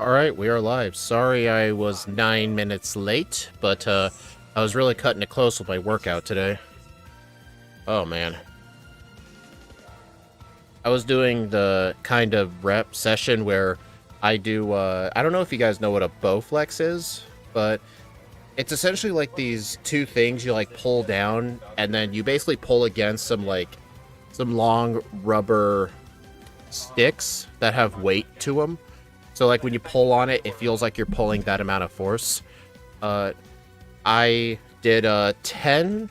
Alright, we are live. Sorry I was 9 minutes late, but I was really cutting it close with my workout today. Oh man. I was doing the kind of rep session where I do, I don't know if you guys know what a Bowflex is, but it's essentially like these two things you like pull down, and then you basically pull against some long rubber sticks that have weight to them. So, like, when you pull on it, it feels like you're pulling that amount of force. I did 10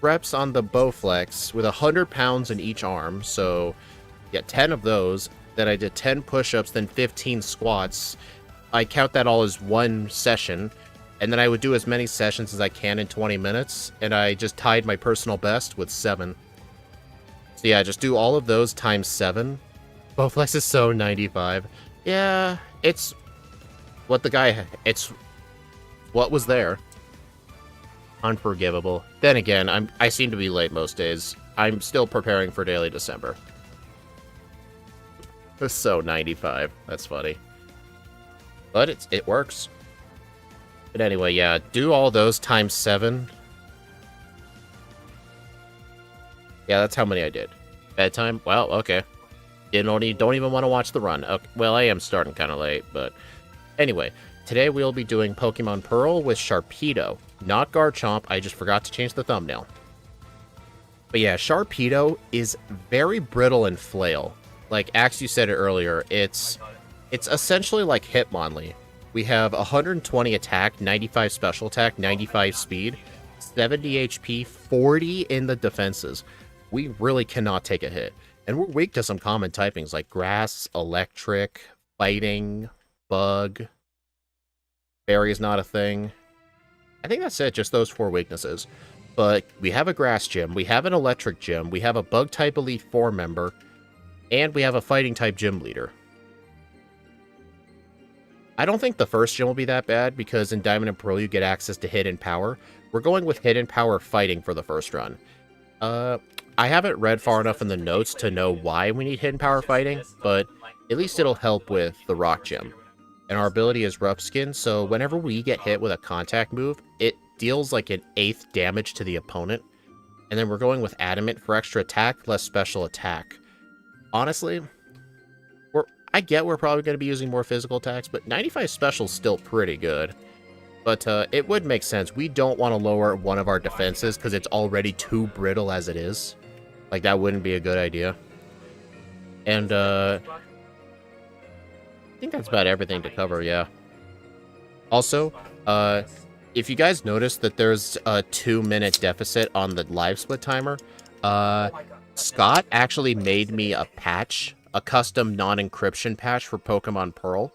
reps on the Bowflex with 100 pounds in each arm. So, yeah, 10 of those. Then I did 10 push-ups, then 15 squats. I count that all as one session. And then I would do as many sessions as I can in 20 minutes. And I just tied my personal best with 7. So, yeah, just do all of those times 7. Bowflex is so 95. Yeah, it's what what was there. Unforgivable. Then again, I seem to be late most days. I'm still preparing for Daily December. It's so 95. That's funny. But it works. But anyway, yeah, do all those times 7. Yeah, that's how many I did. Bedtime? Well, okay. Don't even want to watch the run. Okay, well, I am starting kind of late, but anyway, today we'll be doing Pokemon Pearl with Sharpedo, not Garchomp. I just forgot to change the thumbnail. But yeah, Sharpedo is very brittle and flail. Like Axe, you said it earlier, it's essentially like Hitmonlee. We have 120 attack, 95 special attack, 95 speed, 70 HP, 40 in the defenses. We really cannot take a hit. And we're weak to some common typings like grass, electric, fighting, bug. Fairy is not a thing. I think that's it, just those 4 weaknesses. But we have a grass gym, we have an electric gym, we have a bug type Elite 4 member, and we have a fighting type gym leader. I don't think the first gym will be that bad because in Diamond and Pearl you get access to Hidden Power. We're going with Hidden Power fighting for the first run. I haven't read far enough in the notes to know why we need Hidden Power fighting, but at least it'll help with the Rock Gym. And our ability is Rough Skin, so whenever we get hit with a contact move, it deals like an 1/8 damage to the opponent. And then we're going with Adamant for extra attack, less special attack. Honestly, I get we're probably going to be using more physical attacks, but 95 special is still pretty good. But it would make sense. We don't want to lower one of our defenses because it's already too brittle as it is. Like, that wouldn't be a good idea. And, I think that's about everything to cover, yeah. Also, if you guys notice that there's a 2-minute deficit on the live split timer, Scott actually made me a patch, a custom non-encryption patch for Pokemon Pearl,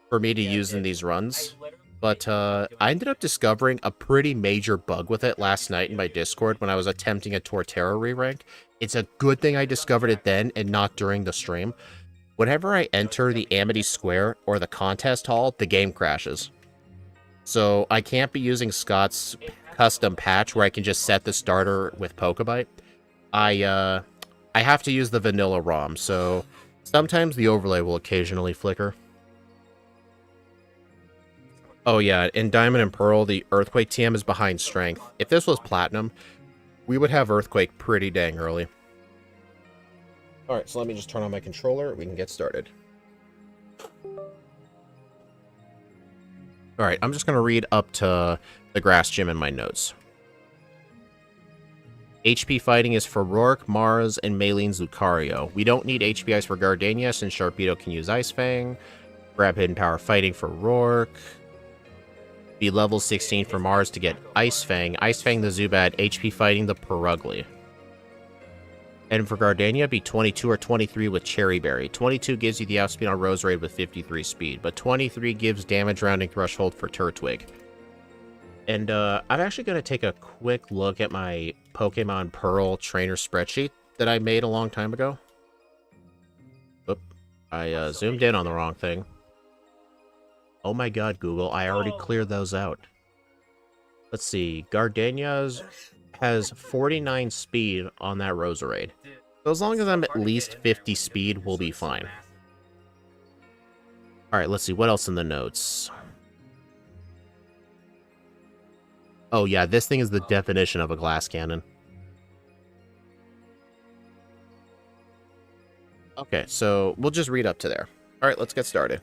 for me to use in these runs. But I ended up discovering a pretty major bug with it last night in my Discord when I was attempting a Torterra re-rank. It's a good thing I discovered it then and not during the stream. Whenever I enter the Amity Square or the contest hall, the game crashes. So I can't be using Scott's custom patch where I can just set the starter with Pokebite. I have to use the vanilla ROM, so sometimes the overlay will occasionally flicker. Oh yeah, in Diamond and Pearl, the Earthquake TM is behind Strength. If this was Platinum, we would have Earthquake pretty dang early. Alright, so let me just turn on my controller, we can get started. Alright, I'm just going to read up to the Grass Gym in my notes. HP fighting is for Rourke, Mars, and Maylene's Lucario. We don't need HP Ice for Gardenia since Sharpedo can use Ice Fang. Grab Hidden Power fighting for Rourke. Be level 16 for Mars to get Ice Fang. Ice Fang the Zubat, HP fighting the Perugly. And for Gardenia, be 22 or 23 with Cherry Berry. 22 gives you the outspeed on Roserade with 53 speed, but 23 gives damage rounding threshold for Turtwig. And I'm actually going to take a quick look at my Pokemon Pearl trainer spreadsheet that I made a long time ago. Oop, I zoomed in on the wrong thing. Oh my god, Google, I already cleared those out. Let's see, Gardenia's has 49 speed on that Roserade. So as long as I'm at least 50 speed, we'll be fine. All right, let's see. What else in the notes? Oh, yeah, this thing is the definition of a glass cannon. Okay, so we'll just read up to there. All right, let's get started.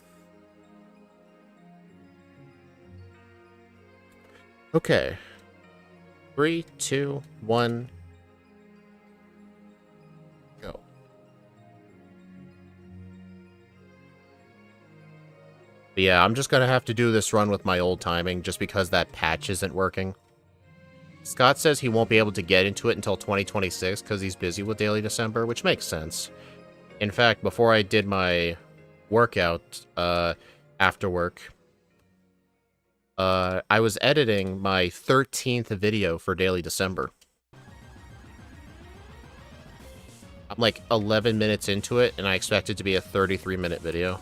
Okay. 3, 2, 1, go. But yeah, I'm just gonna have to do this run with my old timing just because that patch isn't working. Scott says he won't be able to get into it until 2026 because he's busy with Daily December, which makes sense. In fact, before I did my workout after work, I was editing my 13th video for Daily December. I'm like 11 minutes into it, and I expect it to be a 33-minute video.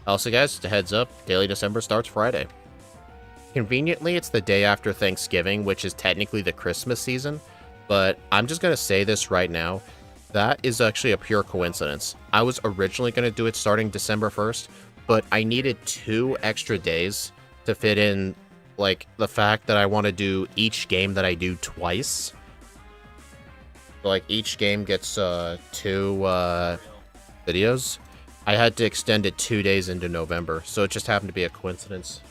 Also, guys, just a heads up, Daily December starts Friday. Conveniently, it's the day after Thanksgiving, which is technically the Christmas season, but I'm just going to say this right now. That is actually a pure coincidence. I was originally going to do it starting December 1st, but I needed 2 extra days to fit in, like, the fact that I want to do each game that I do twice. So, like, each game gets 2 videos. I had to extend it 2 days into November, so it just happened to be a coincidence.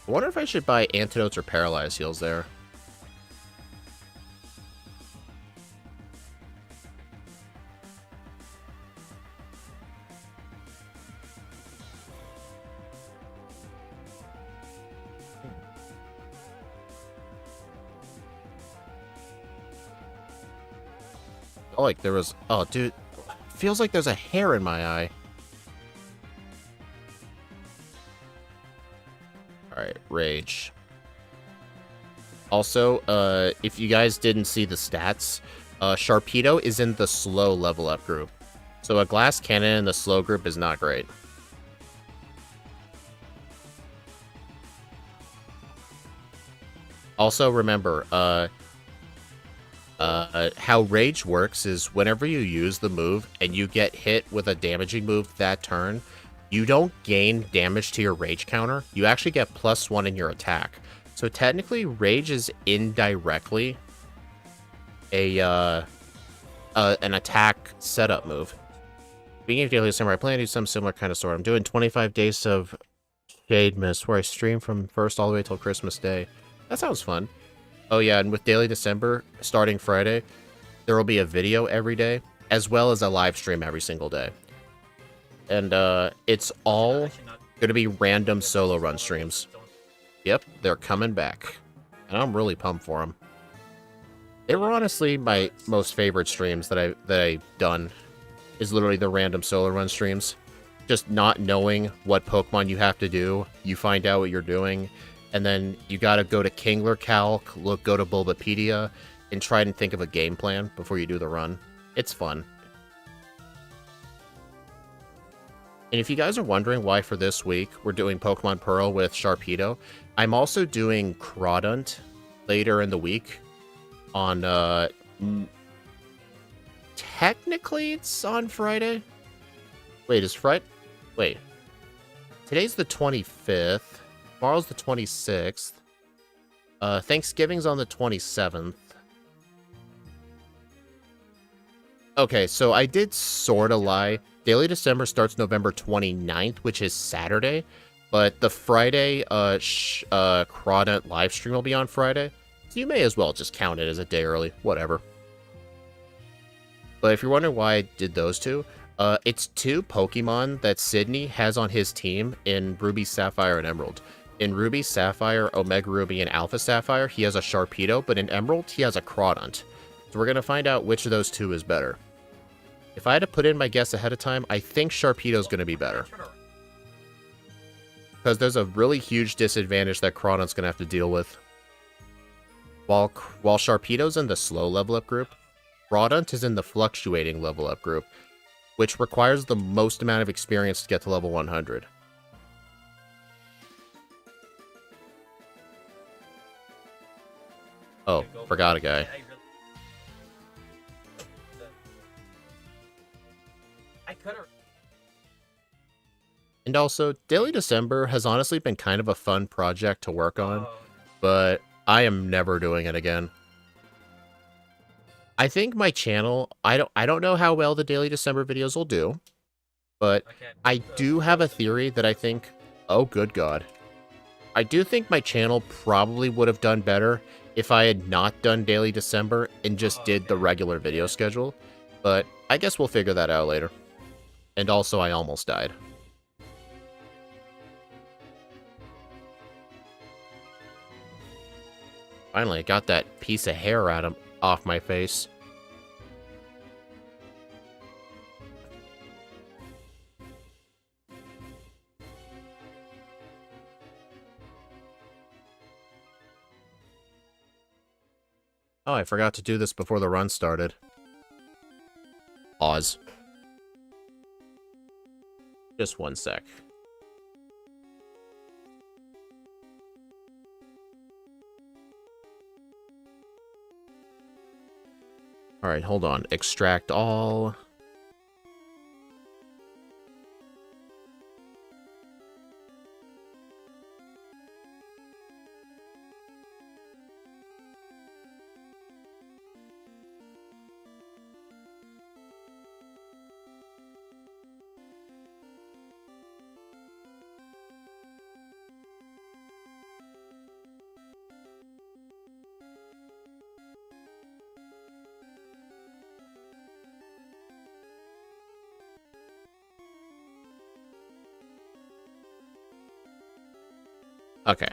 I wonder if I should buy antidotes or paralyzed heals there. Oh, like there was... Oh, dude. Feels like there's a hair in my eye. Alright, Rage. Also, if you guys didn't see the stats, Sharpedo is in the slow level up group. So a glass cannon in the slow group is not great. Also, remember, how Rage works is whenever you use the move and you get hit with a damaging move that turn, you don't gain damage to your Rage counter. You actually get +1 in your attack. So technically, Rage is indirectly an attack setup move. Being a Daily December, I plan to do some similar kind of sort. I'm doing 25 days of Shade Mist, where I stream from first all the way till Christmas Day. That sounds fun. Oh yeah, and with Daily December, starting Friday, there will be a video every day, as well as a live stream every single day. And it's all going to be random solo run streams. Yep, they're coming back. And I'm really pumped for them. They were honestly my most favorite streams that I've done, is literally the random solo run streams. Just not knowing what Pokemon you have to do, you find out what you're doing, and then you gotta go to Kingler Calc, go to Bulbapedia, and try and think of a game plan before you do the run. It's fun. And if you guys are wondering why for this week we're doing Pokemon Pearl with Sharpedo, I'm also doing Crawdaunt later in the week on, technically it's on Friday? Wait, is Friday? Wait. Today's the 25th. Tomorrow's the 26th. Thanksgiving's on the 27th. Okay, so I did sorta lie. Daily December starts November 29th, which is Saturday. But the Friday Crawdaunt live stream will be on Friday. So you may as well just count it as a day early. Whatever. But if you're wondering why I did those two, it's 2 Pokemon that Sydney has on his team in Ruby, Sapphire, and Emerald. In Ruby, Sapphire, Omega Ruby, and Alpha Sapphire, he has a Sharpedo, but in Emerald, he has a Crawdaunt. So we're going to find out which of those 2 is better. If I had to put in my guess ahead of time, I think Sharpedo's going to be better. Because there's a really huge disadvantage that Crawdaunt's going to have to deal with. While Sharpedo's in the slow level up group, Crawdaunt is in the fluctuating level up group, which requires the most amount of experience to get to level 100. Oh, forgot a guy. And also, Daily December has honestly been kind of a fun project to work on, but I am never doing it again. I think my channel, I don't know how well the Daily December videos will do, but I do have a theory that I think, oh good god. I do think my channel probably would have done better if I had not done Daily December and just did the regular video schedule, but I guess we'll figure that out later. And also, I almost died. Finally, I got that piece of hair off my face. Oh, I forgot to do this before the run started. Pause. Just one sec. Alright, hold on. Extract all. Okay.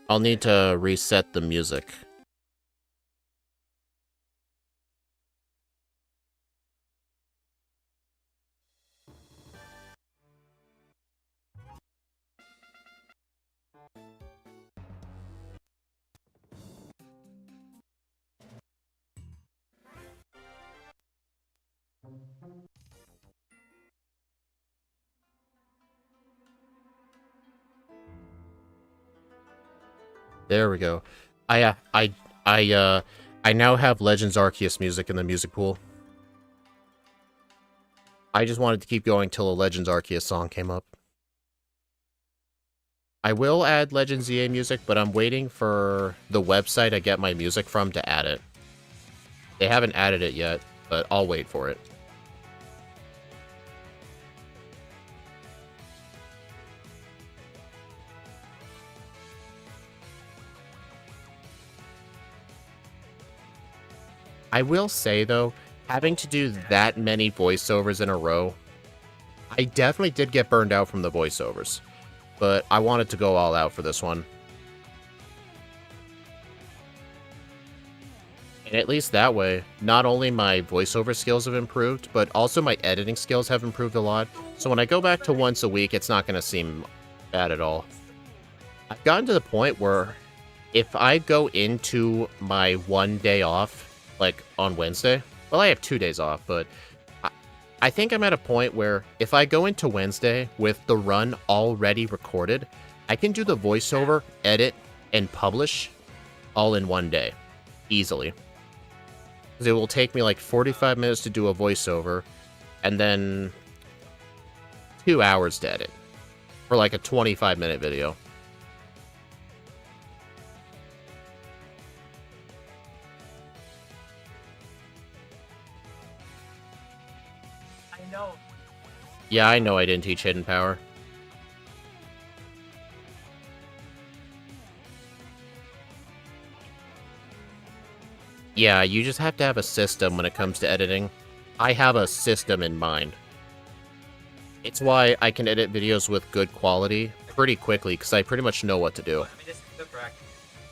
I'll need to reset the music. There we go. I now have Legends Arceus music in the music pool. I just wanted to keep going till a Legends Arceus song came up. I will add Legends EA music, but I'm waiting for the website I get my music from to add it. They haven't added it yet, but I'll wait for it. I will say, though, having to do that many voiceovers in a row, I definitely did get burned out from the voiceovers, but I wanted to go all out for this one. And at least that way, not only my voiceover skills have improved, but also my editing skills have improved a lot, so when I go back to once a week, it's not going to seem bad at all. I've gotten to the point where if I go into my one day off, like on Wednesday, well, I have 2 days off, but I think I'm at a point where if I go into Wednesday with the run already recorded, I can do the voiceover, edit, and publish all in one day, easily. Because it will take me like 45 minutes to do a voiceover, and then 2 hours to edit, for like a 25-minute video. Yeah, I know I didn't teach Hidden Power. Yeah, you just have to have a system when it comes to editing. I have a system in mind. It's why I can edit videos with good quality pretty quickly, because I pretty much know what to do.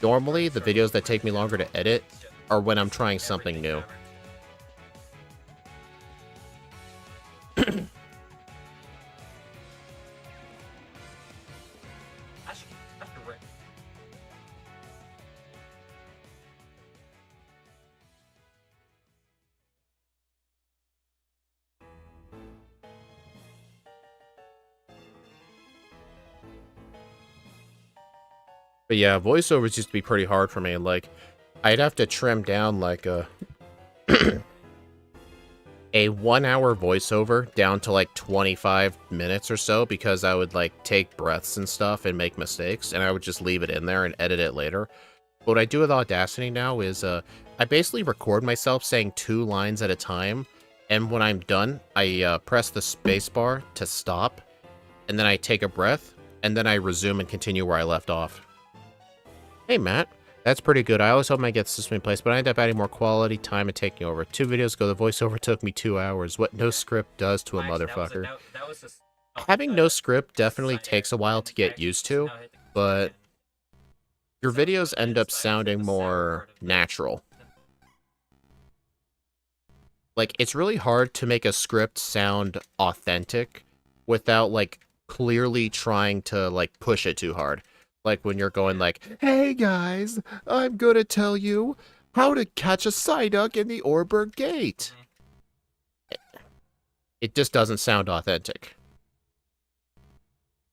Normally, the videos that take me longer to edit are when I'm trying something new. But yeah, voiceovers used to be pretty hard for me. Like, I'd have to trim down like a 1 hour voiceover down to like 25 minutes or so, because I would like take breaths and stuff and make mistakes, and I would just leave it in there and edit it later. What I do with Audacity now is I basically record myself saying 2 lines at a time, and when I'm done, I press the spacebar to stop, and then I take a breath, and then I resume and continue where I left off. Hey, Matt. That's pretty good. I always hope I get the system in place, but I end up adding more quality time and taking over. 2 videos ago, the voiceover took me 2 hours. What no script does to a motherfucker. Having no script definitely takes a while to get used to, but your videos end up sounding more natural. Like, it's really hard to make a script sound authentic without, like, clearly trying to, like, push it too hard. Like when you're going like, hey guys, I'm gonna tell you how to catch a Psyduck in the Orberg Gate. It just doesn't sound authentic.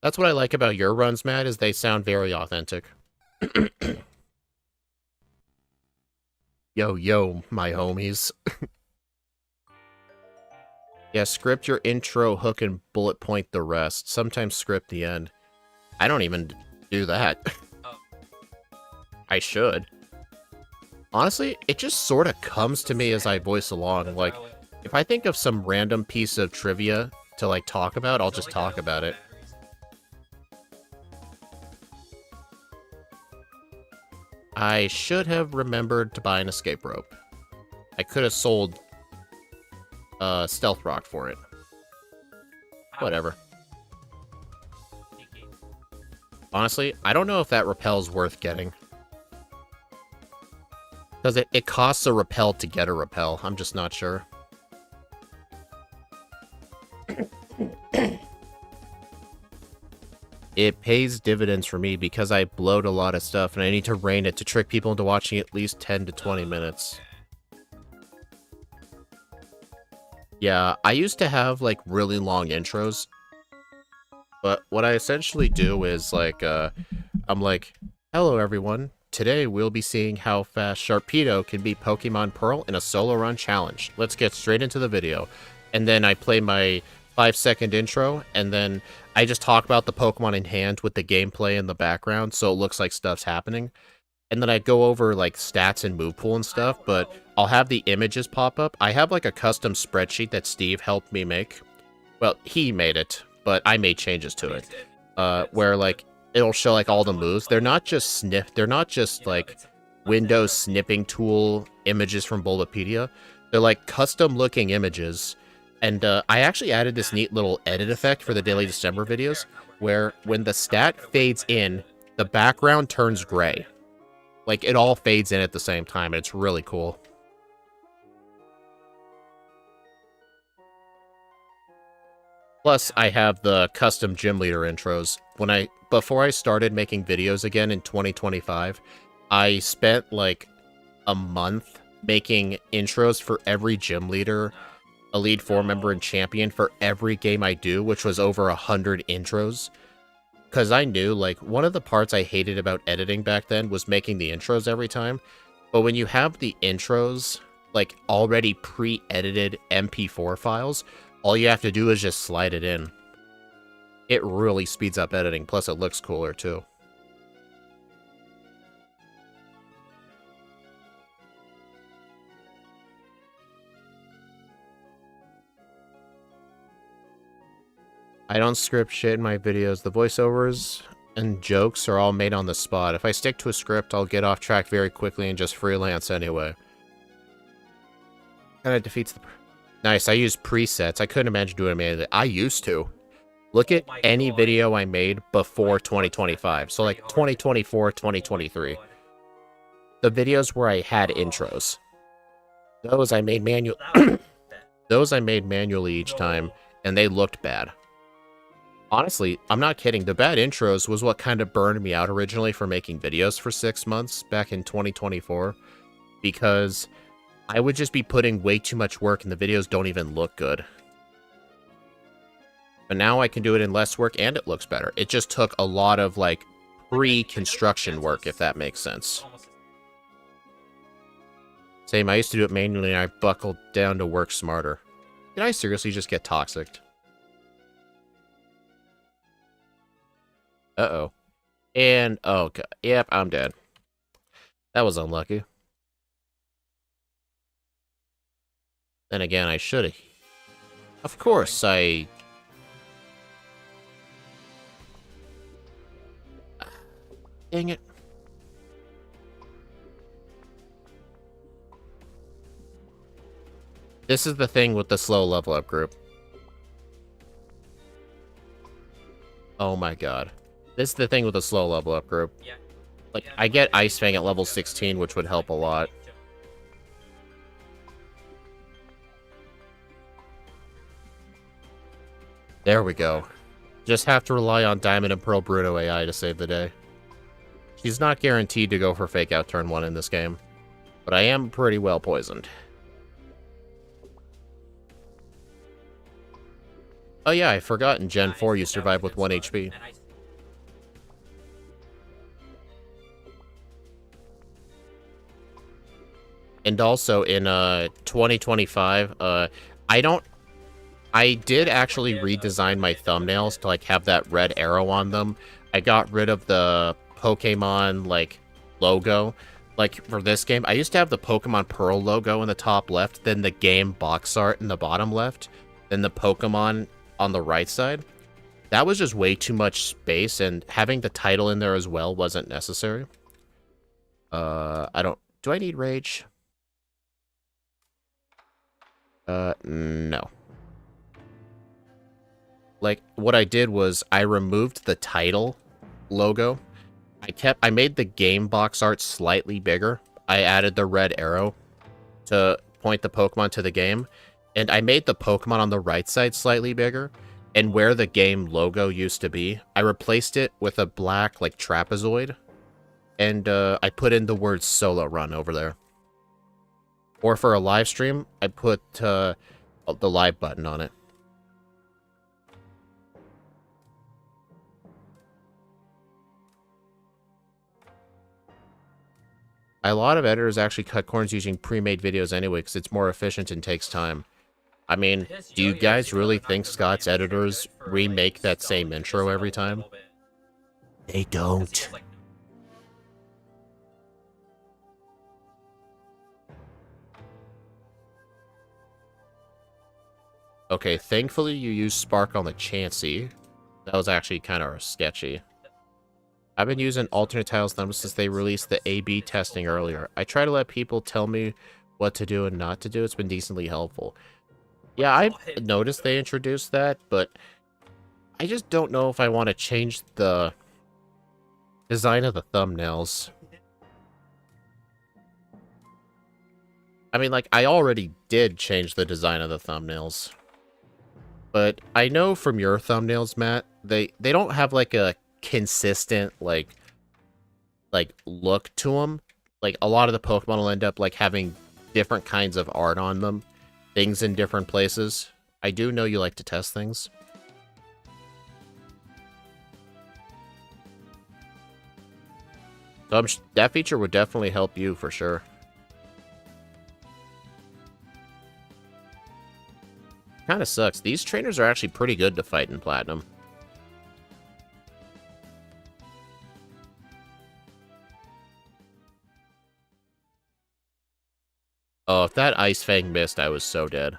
That's what I like about your runs, Matt, is they sound very authentic. Yo, my homies. Yeah, script your intro, hook, and bullet point the rest. Sometimes script the end. I don't even do that. I should. Honestly, it just sort of comes to me as I voice along. Like, if I think of some random piece of trivia to, like, talk about, I'll just talk about it. I should have remembered to buy an escape rope. I could have sold Stealth Rock for it. Whatever. Honestly, I don't know if that rappel's worth getting. Because it costs a rappel to get a rappel. I'm just not sure. It pays dividends for me because I bloat a lot of stuff and I need to rein it to trick people into watching at least 10 to 20 minutes. Yeah, I used to have, like, really long intros. But what I essentially do is, like, I'm like, hello everyone, today we'll be seeing how fast Sharpedo can beat Pokemon Pearl in a solo run challenge. Let's get straight into the video. And then I play my 5-second intro, and then I just talk about the Pokemon in hand with the gameplay in the background, so it looks like stuff's happening. And then I go over, like, stats and move pool and stuff, but I'll have the images pop up. I have, like, a custom spreadsheet that Steve helped me make. Well, he made it, but I made changes to it, where, like, it'll show, like, all the moves. They're not just like, Windows snipping tool images from Bulbapedia. They're, like, custom-looking images, and, I actually added this neat little edit effect for the Daily December videos, where when the stat fades in, the background turns gray. Like, it all fades in at the same time, and it's really cool. Plus, I have the custom gym leader intros. Before I started making videos again in 2025, I spent like a month making intros for every gym leader, Elite 4 member, and champion for every game I do, which was over 100 intros. Because I knew, like, one of the parts I hated about editing back then was making the intros every time. But when you have the intros, like, already pre-edited MP4 files, all you have to do is just slide it in. It really speeds up editing, plus it looks cooler, too. I don't script shit in my videos. The voiceovers and jokes are all made on the spot. If I stick to a script, I'll get off track very quickly and just freelance anyway. Kinda defeats the... Nice, I use presets. I couldn't imagine doing them manually. I used to. Look at any video I made before 2025. So, like, 2024, 2023. The videos where I had intros. Those I made Those I made manually each time, and they looked bad. Honestly, I'm not kidding. The bad intros was what kind of burned me out originally for making videos for 6 months back in 2024. Because I would just be putting way too much work and the videos don't even look good. But now I can do it in less work and it looks better. It just took a lot of, like, pre-construction work, if that makes sense. Same, I used to do it manually and I buckled down to work smarter. Did I seriously just get toxic? Uh-oh. And, oh, God. Yep, I'm dead. That was unlucky. Then again, I should've. Of course, I... Dang it. This is the thing with the slow level up group. Oh my god. This is the thing with the slow level up group. Like, I get Ice Fang at level 16, which would help a lot. There we go. Just have to rely on Diamond and Pearl Bruno AI to save the day. She's not guaranteed to go for Fake Out turn 1 in this game, but I am pretty well poisoned. Oh yeah, I forgot in Gen 4 you survive with 1 HP. And also in 2025, I did actually redesign my thumbnails to like have that red arrow on them. I got rid of the Pokemon like logo. Like for this game, I used to have the Pokemon Pearl logo in the top left, then the game box art in the bottom left, then the Pokemon on the right side. That was just way too much space, and having the title in there as well wasn't necessary. Do I need Rage? No. Like, what I did was I removed the title logo. I made the game box art slightly bigger. I added the red arrow to point the Pokemon to the game. And I made the Pokemon on the right side slightly bigger. And where the game logo used to be, I replaced it with a black, like, trapezoid. And I put in the word Solo Run over there. Or for a live stream, I put the live button on it. A lot of editors actually cut corners using pre-made videos anyway, because it's more efficient and takes time. I mean, do you guys really think Scott's editors remake that same intro every time? They don't. Okay, thankfully you used Spark on the Chansey. That was actually kind of sketchy. I've been using alternate tiles since they released the A/B testing earlier. I try to let people tell me what to do and not to do. It's been decently helpful. Yeah, I've noticed they introduced that, but I just don't know if I want to change the design of the thumbnails. I mean, like, I already did change the design of the thumbnails. But I know from your thumbnails, Matt, they don't have, like, a consistent, like, look to them. Like, a lot of the Pokemon will end up, like, having different kinds of art on them. Things in different places. I do know you like to test things. So that feature would definitely help you, for sure. Kinda sucks. These trainers are actually pretty good to fight in Platinum. Oh, if that Ice Fang missed, I was so dead.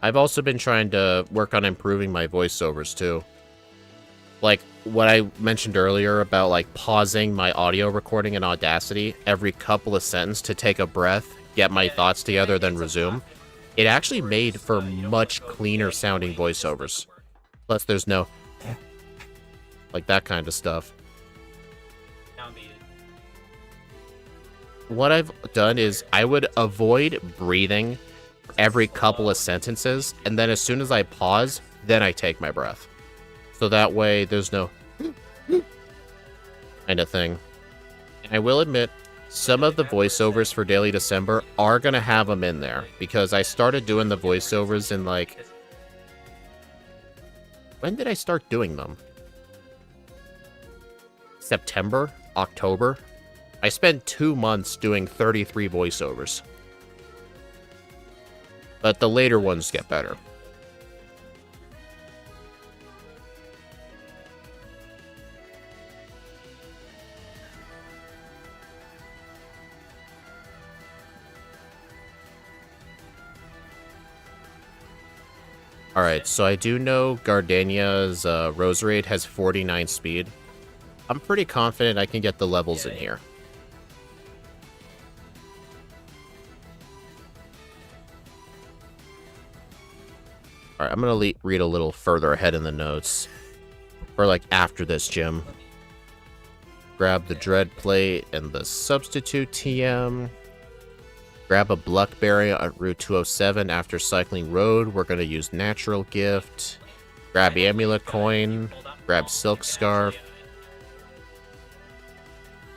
I've also been trying to work on improving my voiceovers, too. Like, what I mentioned earlier about, like, pausing my audio recording in Audacity every couple of sentences to take a breath, get my thoughts together, then resume. It actually made for much cleaner sounding voiceovers. Plus, there's no... like, that kind of stuff. What I've done is I would avoid breathing every couple of sentences, and then as soon as I pause, then I take my breath. So that way, there's no kind of thing. And I will admit, some of the voiceovers for Daily December are going to have them in there, because I started doing the voiceovers in, like... When did I start doing them? September? October? I spent 2 months doing 33 voiceovers. But the later ones get better. Alright, so I do know Gardenia's Roserade has 49 speed. I'm pretty confident I can get the levels in here. Alright, I'm gonna read a little further ahead in the notes. Or like after this gym. Grab the Dread Plate and the Substitute TM. Grab a Bluckberry at Route 207 after cycling road. We're going to use Natural Gift. Grab Amulet Coin. Grab Silk Scarf.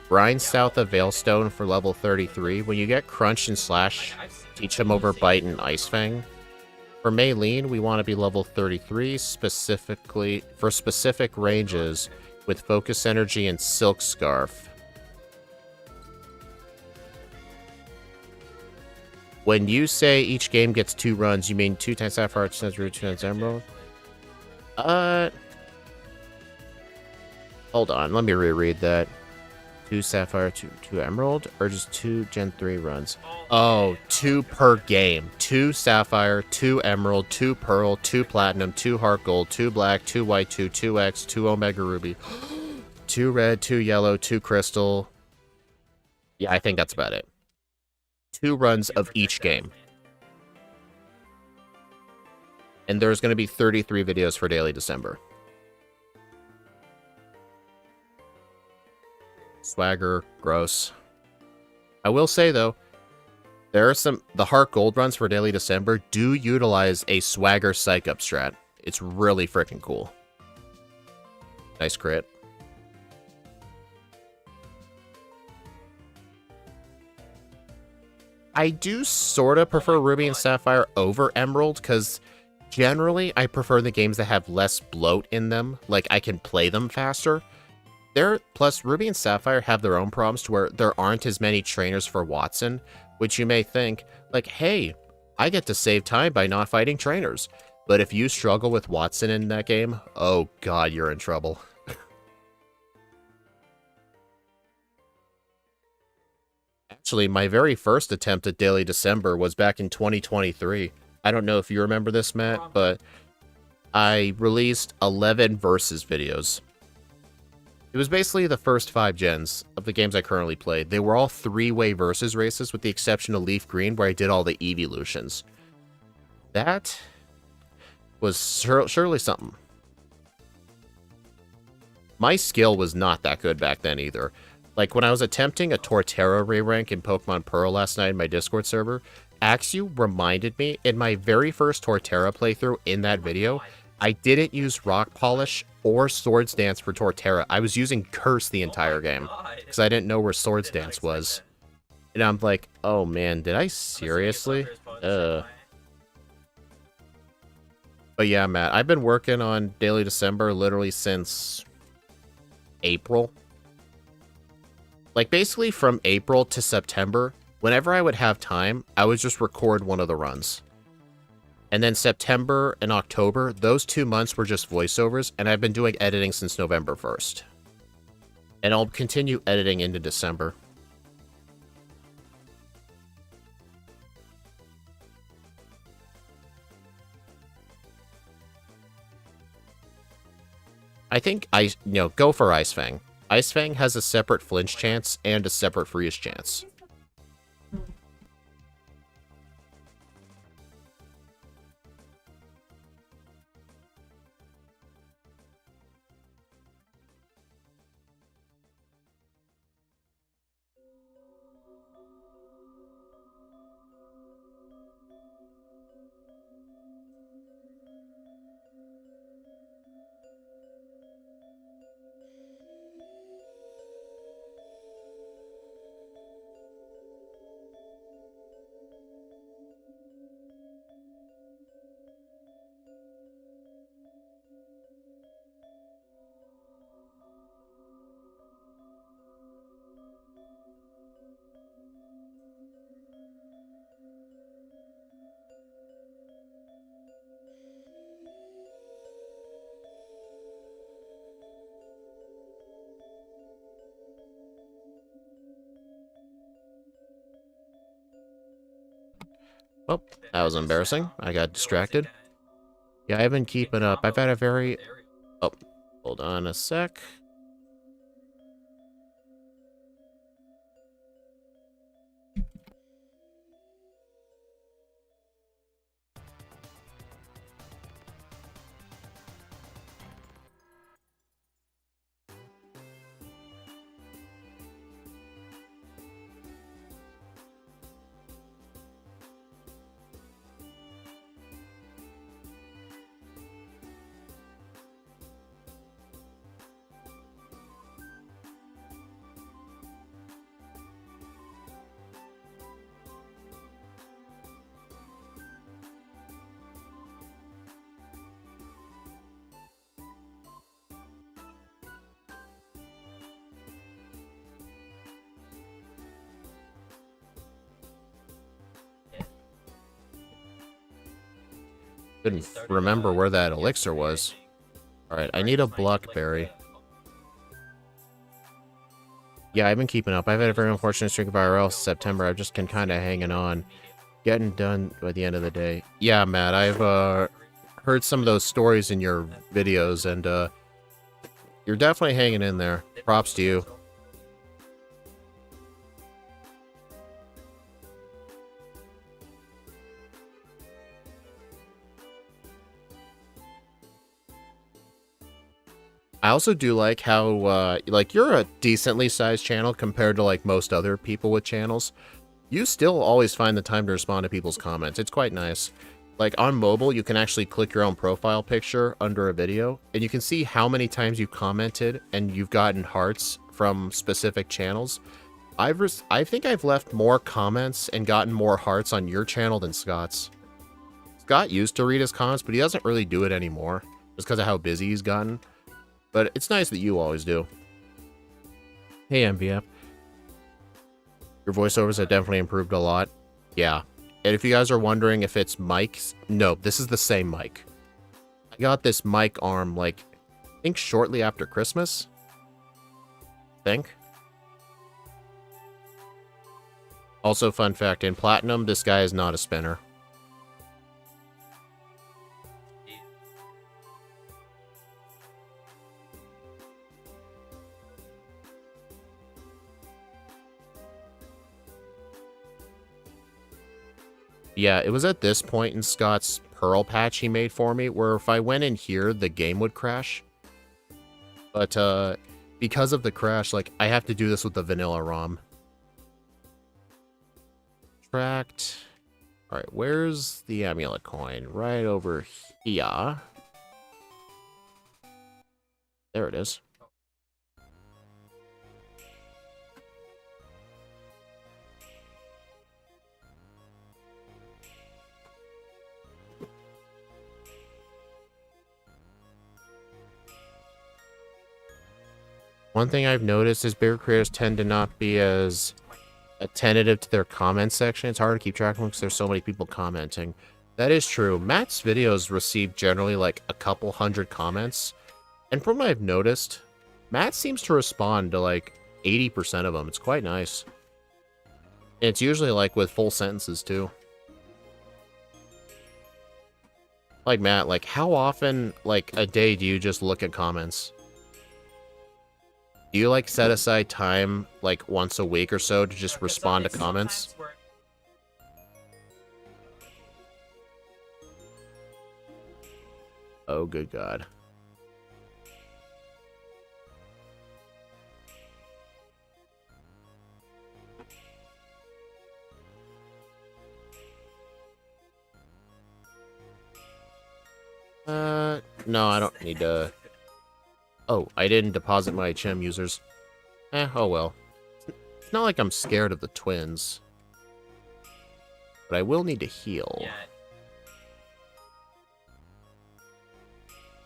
Grind south of Veilstone for level 33. When you get Crunch and Slash, teach him over Bite and Ice Fang. For Maylene, we want to be level 33, specifically for specific ranges with Focus Energy and Silk Scarf. When you say each game gets 2 runs, you mean 2 times Sapphire, 2 times Root, 2 times Emerald? Hold on, let me reread that. 2 Sapphire, 2 Emerald, or just 2 Gen 3 runs? Oh, 2 per game. 2 Sapphire, 2 Emerald, 2 Pearl, 2 Platinum, 2 Heart Gold, 2 Black, 2 White, 2 X, 2 Omega Ruby, 2 Red, 2 Yellow, 2 Crystal. Yeah, I think that's about it. 2 runs of each game. And there's going to be 33 videos for Daily December. Swagger, gross. I will say, though, there are the Heart Gold runs for Daily December do utilize a Swagger Psych Up strat. It's really freaking cool. Nice crit. I do sort of prefer Ruby and Sapphire over Emerald, because generally I prefer the games that have less bloat in them. Like, I can play them faster. Plus, Ruby and Sapphire have their own problems to where there aren't as many trainers for Watson, which you may think, like, hey, I get to save time by not fighting trainers. But if you struggle with Watson in that game, oh god, you're in trouble. Actually, my very first attempt at Daily December was back in 2023. I don't know if you remember this, Matt, but I released 11 versus videos. It was basically the first 5 gens of the games I currently played. They were all 3-way versus races, with the exception of Leaf Green, where I did all the evolutions. That was surely something. My skill was not that good back then either. Like, when I was attempting a Torterra re-rank in Pokemon Pearl last night in my Discord server, Axew reminded me, in my very first Torterra playthrough in that video, I didn't use Rock Polish or Swords Dance for Torterra. I was using Curse the entire game, because I didn't know where Swords Dance was. And I'm like, oh man, did I seriously? But yeah, Matt, I've been working on Daily December literally since April. Like, basically from April to September, whenever I would have time, I would just record one of the runs. And then September and October, those 2 months were just voiceovers, and I've been doing editing since November 1st. And I'll continue editing into December. I think go for Ice Fang. Ice Fang has a separate flinch chance and a separate freeze chance. Oh, that was embarrassing. I got distracted. Yeah, I've been keeping up. I've had a very... Oh, hold on a sec. Couldn't remember where that elixir was. Alright, I need a blackberry. Yeah, I've been keeping up. I've had a very unfortunate streak of IRL since September. I've just been kind of hanging on. Getting done by the end of the day. Yeah, Matt, I've heard some of those stories in your videos, and you're definitely hanging in there. Props to you. I also do like how, like, you're a decently sized channel compared to, like, most other people with channels. You still always find the time to respond to people's comments. It's quite nice. Like, on mobile, you can actually click your own profile picture under a video, and you can see how many times you commented and you've gotten hearts from specific channels. I think I've left more comments and gotten more hearts on your channel than Scott's. Scott used to read his comments, but he doesn't really do it anymore, just because of how busy he's gotten. But it's nice that you always do. Hey, MVF. Your voiceovers have definitely improved a lot. Yeah. And if you guys are wondering if it's mics, no, this is the same mic. I got this mic arm, like, I think shortly after Christmas. Also, fun fact, in Platinum, this guy is not a spinner. Yeah, it was at this point in Scott's Pearl patch he made for me, where if I went in here, the game would crash. But, because of the crash, like, I have to do this with the vanilla ROM. Tracked. Alright, where's the amulet coin? Right over here. There it is. One thing I've noticed is bigger creators tend to not be as attentive to their comment section. It's hard to keep track of them because there's so many people commenting. That is true. Matt's videos receive generally like a couple hundred comments. And from what I've noticed, Matt seems to respond to like 80% of them. It's quite nice. And it's usually like with full sentences too. Like Matt, like how often like a day do you just look at comments? Do you, like, set aside time, like, once a week or so to just respond to comments? Oh, good God. No, I don't need to... Oh, I didn't deposit my HM users. Oh well. It's not like I'm scared of the twins. But I will need to heal.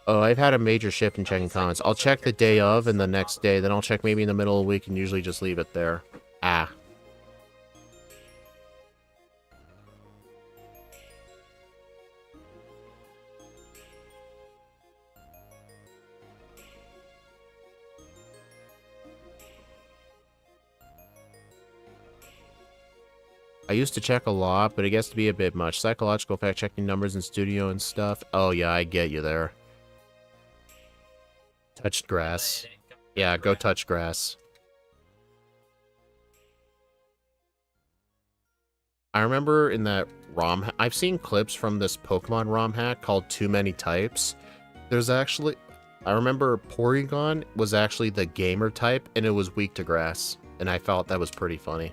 Oh, I've had a major shift in checking comments. I'll check the day of and the next day, then I'll check maybe in the middle of the week and usually just leave it there. Ah. I used to check a lot, but it gets to be a bit much. Psychological fact checking numbers in studio and stuff. Oh yeah, I get you there. Touched grass. Yeah, go touch grass. I remember in that ROM, I've seen clips from this Pokemon ROM hack called Too Many Types. There's actually, I remember Porygon was actually the gamer type, and it was weak to grass, and I felt that was pretty funny.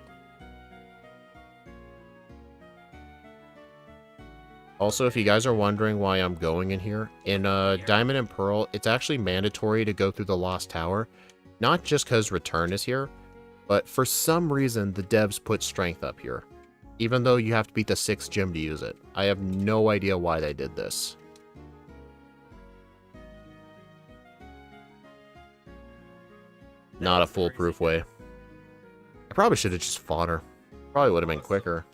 Also, if you guys are wondering why I'm going in here, in Diamond and Pearl, it's actually mandatory to go through the Lost Tower, not just because Return is here, but for some reason the devs put Strength up here, even though you have to beat the 6th gym to use it. I have no idea why they did this. Not a foolproof way. I probably should have just fought her. Probably would have been quicker.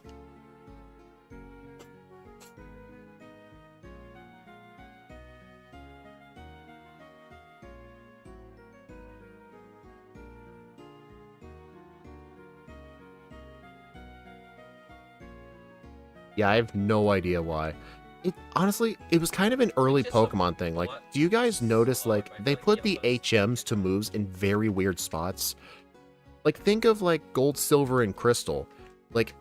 Yeah, I have no idea why. Honestly, it was kind of an early Pokemon thing. Like, do you guys notice, like, they put the HMs to moves in very weird spots? Like, think of, like, Gold, Silver, and Crystal. Like,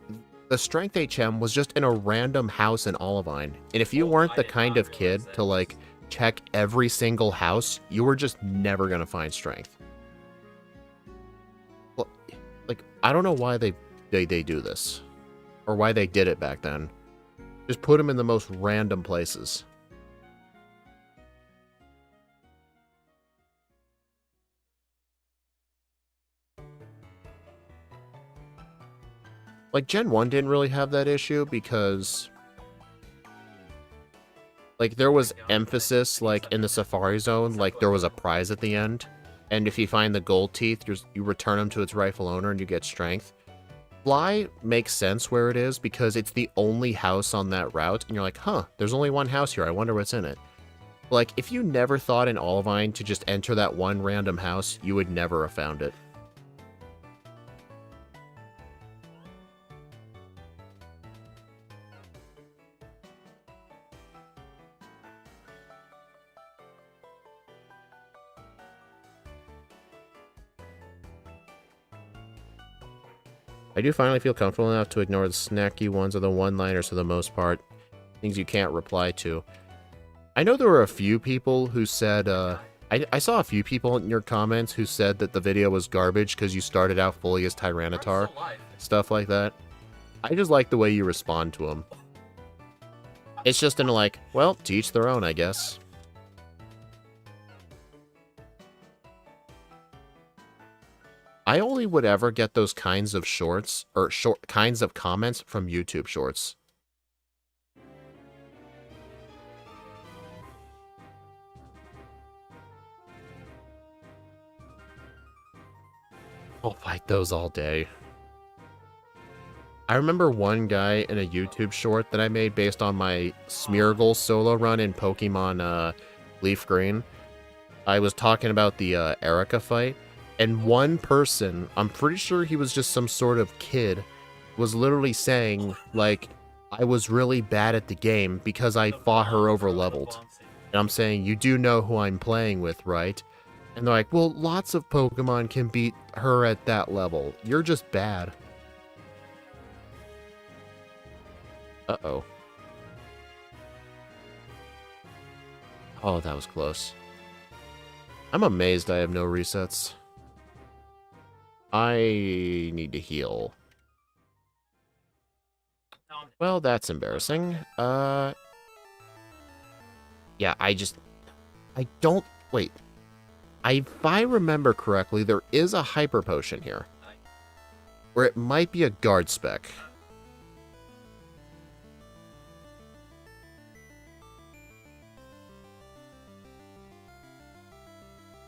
the Strength HM was just in a random house in Olivine. And if you weren't the kind of kid to, like, check every single house, you were just never gonna find Strength. Well, like, I don't know why they do this. Or why they did it back then. Just put them in the most random places. Like, Gen 1 didn't really have that issue because, like, there was emphasis, like, in the Safari Zone, like, there was a prize at the end. And if you find the gold teeth, you return them to its rightful owner and you get Strength. Fly makes sense where it is because it's the only house on that route, and you're like, huh, there's only one house here, I wonder what's in it. Like, if you never thought in Olivine to just enter that one random house, you would never have found it. I do finally feel comfortable enough to ignore the snacky ones or the one-liners for the most part. Things you can't reply to. I know there were a few people who said, I saw a few people in your comments who said that the video was garbage because you started out fully as Tyranitar. Stuff like that. I just like the way you respond to them. It's just in like, well, to each their own, I guess. I only would ever get those kinds of shorts, or kinds of comments from YouTube shorts. I'll fight those all day. I remember one guy in a YouTube short that I made based on my Smeargle solo run in Pokemon Leaf Green. I was talking about the Erica fight. And one person, I'm pretty sure he was just some sort of kid, was literally saying, like, I was really bad at the game because I fought her over leveled. And I'm saying, you do know who I'm playing with, right? And they're like, well, lots of Pokemon can beat her at that level. You're just bad. Uh-oh. Oh, that was close. I'm amazed I have no resets. I need to heal. Well, that's embarrassing. Yeah, I don't... Wait. If I remember correctly, there is a Hyper Potion here. Or it might be a Guard Spec.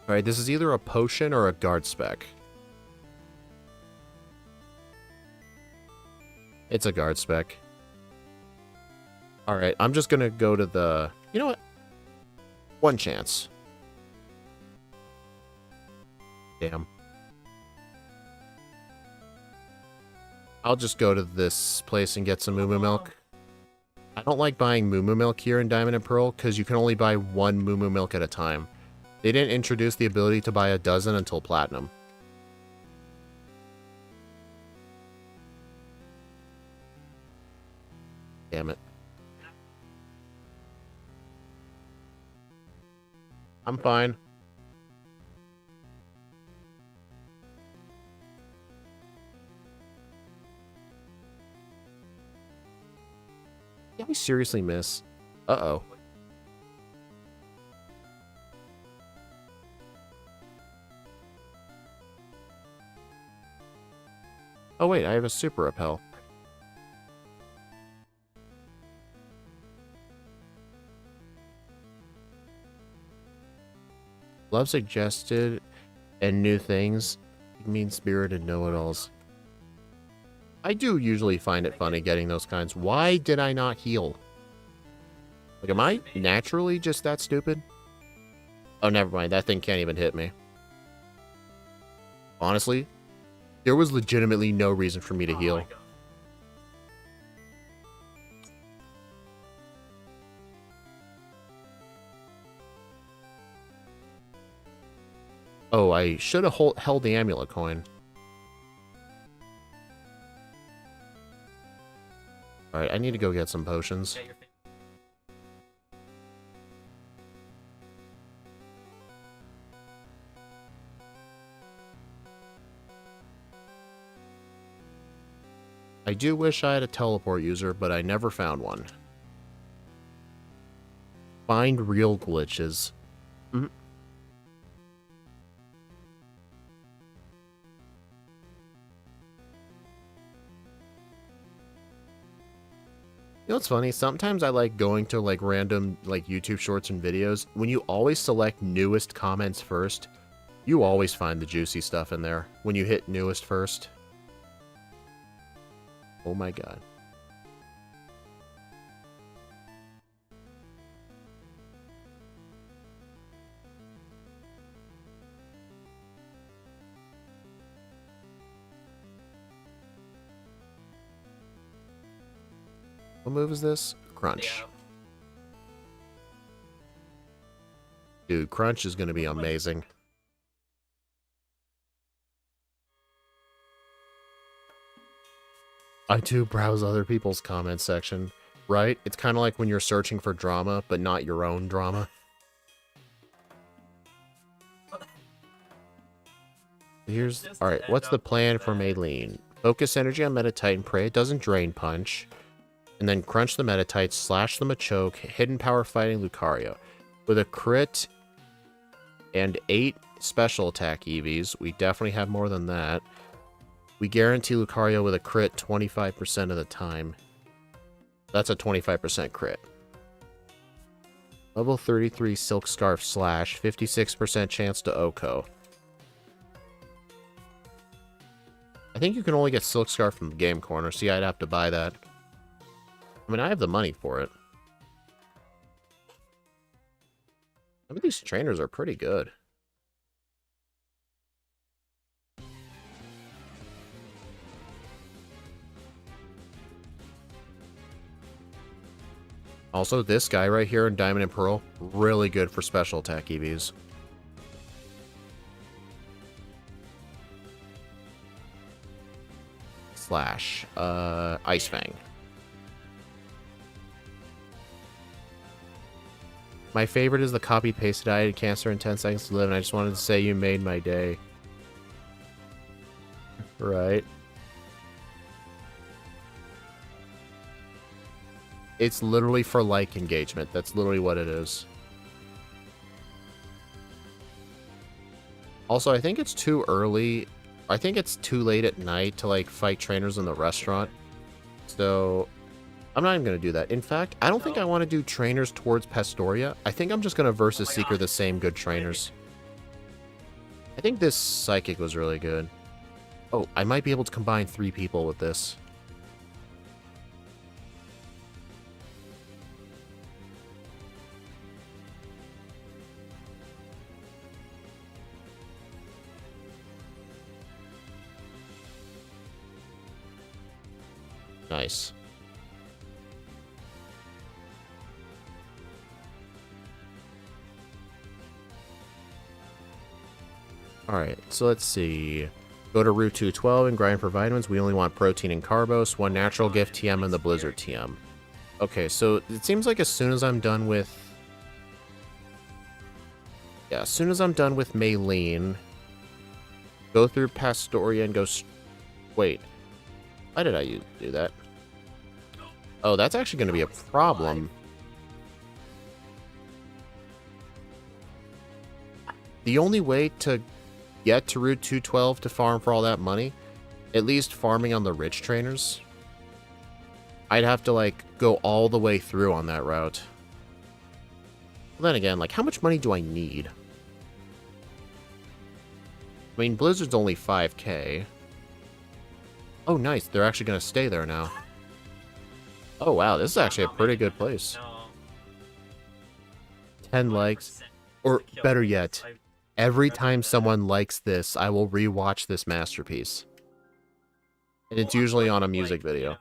Alright, this is either a Potion or a Guard Spec. It's a Guard Spec. Alright, I'm just gonna go to the... You know what? One chance. Damn. I'll just go to this place and get some Moo Moo Milk. I don't like buying Moo Moo Milk here in Diamond and Pearl because you can only buy one Moo Moo Milk at a time. They didn't introduce the ability to buy a dozen until Platinum. Damn it. I'm fine. Did we seriously miss? Uh-oh. Oh wait, I have a super repel. Love suggested and new things. Mean-spirited know-it-alls. I do usually find it funny getting those kinds. Why did I not heal? Like, am I naturally just that stupid? Oh, never mind. That thing can't even hit me. Honestly, there was legitimately no reason for me to heal. Oh, I should have held the amulet coin. Alright, I need to go get some potions. I do wish I had a teleport user, but I never found one. Find real glitches. Mm-hmm. You know what's funny? Sometimes I like going to like random like YouTube shorts and videos. When you always select newest comments first, you always find the juicy stuff in there when you hit newest first. Oh my god. What move is this? Crunch. Yeah. Dude, Crunch is going to be amazing. I do browse other people's comment section, right? It's kind of like when you're searching for drama, but not your own drama. Here's... Alright, what's the plan for Maylene? Focus energy on Metatite, pray it doesn't drain punch. And then crunch the Metatite, slash the Machoke, hidden power fighting Lucario. With a crit and 8 special attack EVs, we definitely have more than that. We guarantee Lucario with a crit 25% of the time. That's a 25% crit. Level 33 Silk Scarf slash, 56% chance to Oko. I think you can only get Silk Scarf from the game corner, so yeah, I'd have to buy that. I mean, I have the money for it. Some of these trainers are pretty good. Also, this guy right here in Diamond and Pearl, really good for special attack EVs. Slash, Ice Fang. My favorite is the copy-pasted I had cancer in 10 seconds to live, and I just wanted to say you made my day. Right. It's literally for like engagement. That's literally what it is. Also, I think it's too early. I think it's too late at night to like fight trainers in the restaurant. So I'm not even going to do that. In fact, I don't think I want to do trainers towards Pastoria. I think I'm just going to versus Seeker the same good trainers. I think this Psychic was really good. Oh, I might be able to combine 3 people with this. Nice. Alright, so let's see. Go to Route 212 and grind for vitamins. We only want protein and carbos, 1 natural gift TM and the Blizzard TM. Okay, so it seems like as soon as I'm done with... Yeah, as soon as I'm done with Maylene, go through Pastoria and go... Wait. Why did I do that? Oh, that's actually going to be a problem. The only way to get to Route 212 to farm for all that money, at least farming on the rich trainers, I'd have to, like, go all the way through on that route. Well, then again, like, how much money do I need? I mean, Blizzard's only 5k. Oh, nice. They're actually going to stay there now. Oh, wow. This is actually a pretty good place. 10 likes. Or, better yet, every time someone likes this, I will rewatch this masterpiece. And it's usually on a music video.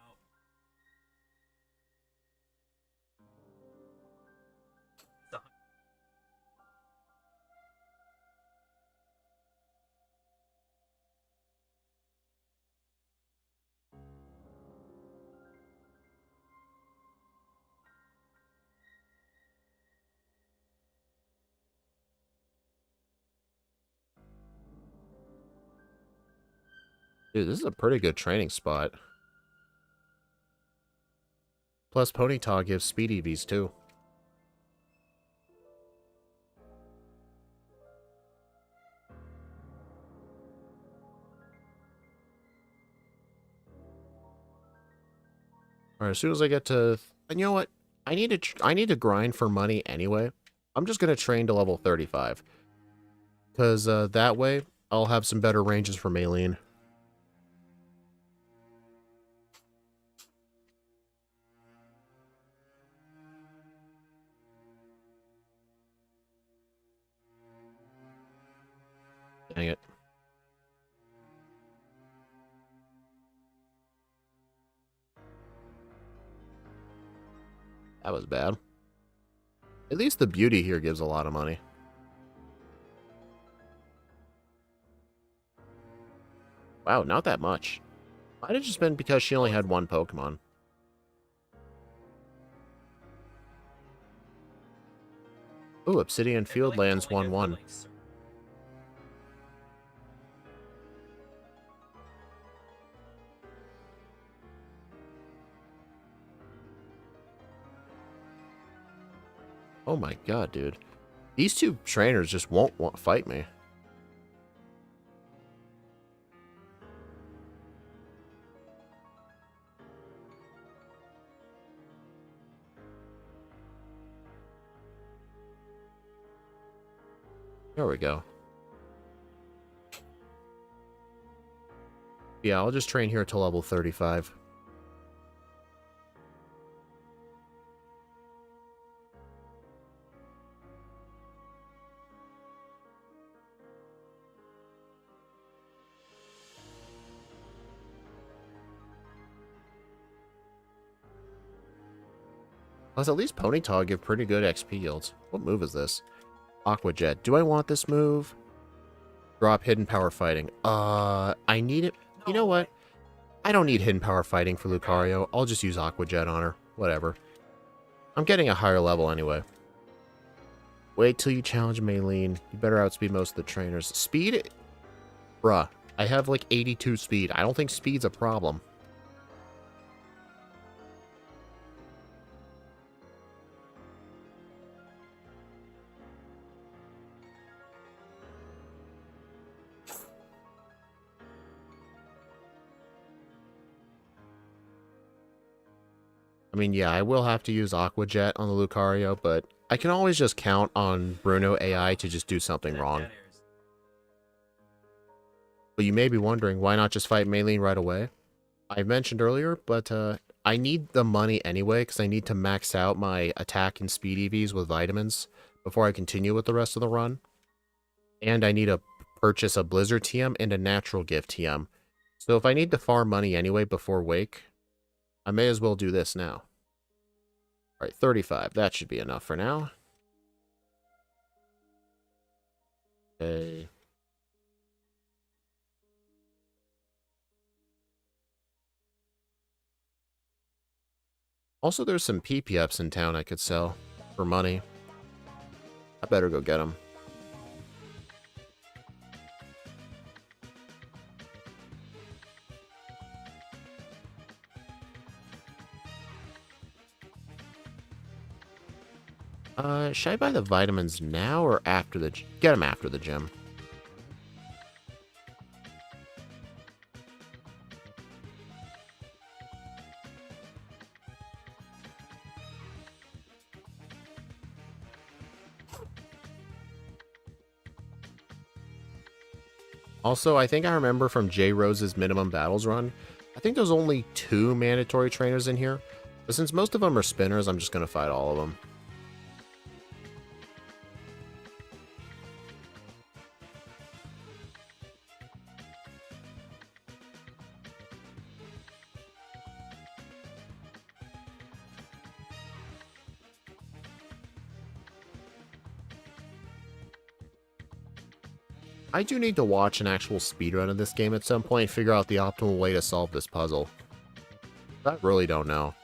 Dude, this is a pretty good training spot. Plus, Ponyta gives speed EVs too. Alright, as soon as I get to... And you know what? I need to grind for money anyway. I'm just going to train to level 35. Because that way, I'll have some better ranges for Maylene. Dang it. That was bad. At least the beauty here gives a lot of money. Wow, not that much. Might have just been because she only had one Pokemon. Ooh, Obsidian Field lands 1-1. Oh my god, dude. These two trainers just won't fight me. There we go. Yeah, I'll just train here till level 35. Plus, at least Ponyta give pretty good XP yields. What move is this? Aqua Jet. Do I want this move? Drop Hidden Power Fighting. I need it. You know what? I don't need Hidden Power Fighting for Lucario. I'll just use Aqua Jet on her. Whatever. I'm getting a higher level anyway. Wait till you challenge Maylene. You better outspeed most of the trainers. Speed? Bruh. I have like 82 speed. I don't think speed's a problem. I mean, yeah, I will have to use Aqua Jet on the Lucario, but I can always just count on Bruno AI to just do something wrong. But you may be wondering, why not just fight Maylene right away? I mentioned earlier, but I need the money anyway, because I need to max out my attack and speed EVs with vitamins before I continue with the rest of the run. And I need to purchase a Blizzard TM and a Natural Gift TM. So if I need to farm money anyway before Wake, I may as well do this now. Alright, 35. That should be enough for now. Okay. Also, there's some PPFs in town I could sell for money. I better go get them. Should I buy the vitamins now or after the... Get them after the gym. Also, I think I remember from J Rose's minimum battles run, I think there's only 2 mandatory trainers in here, but since most of them are spinners, I'm just going to fight all of them. I do need to watch an actual speedrun of this game at some point and figure out the optimal way to solve this puzzle. I really don't know.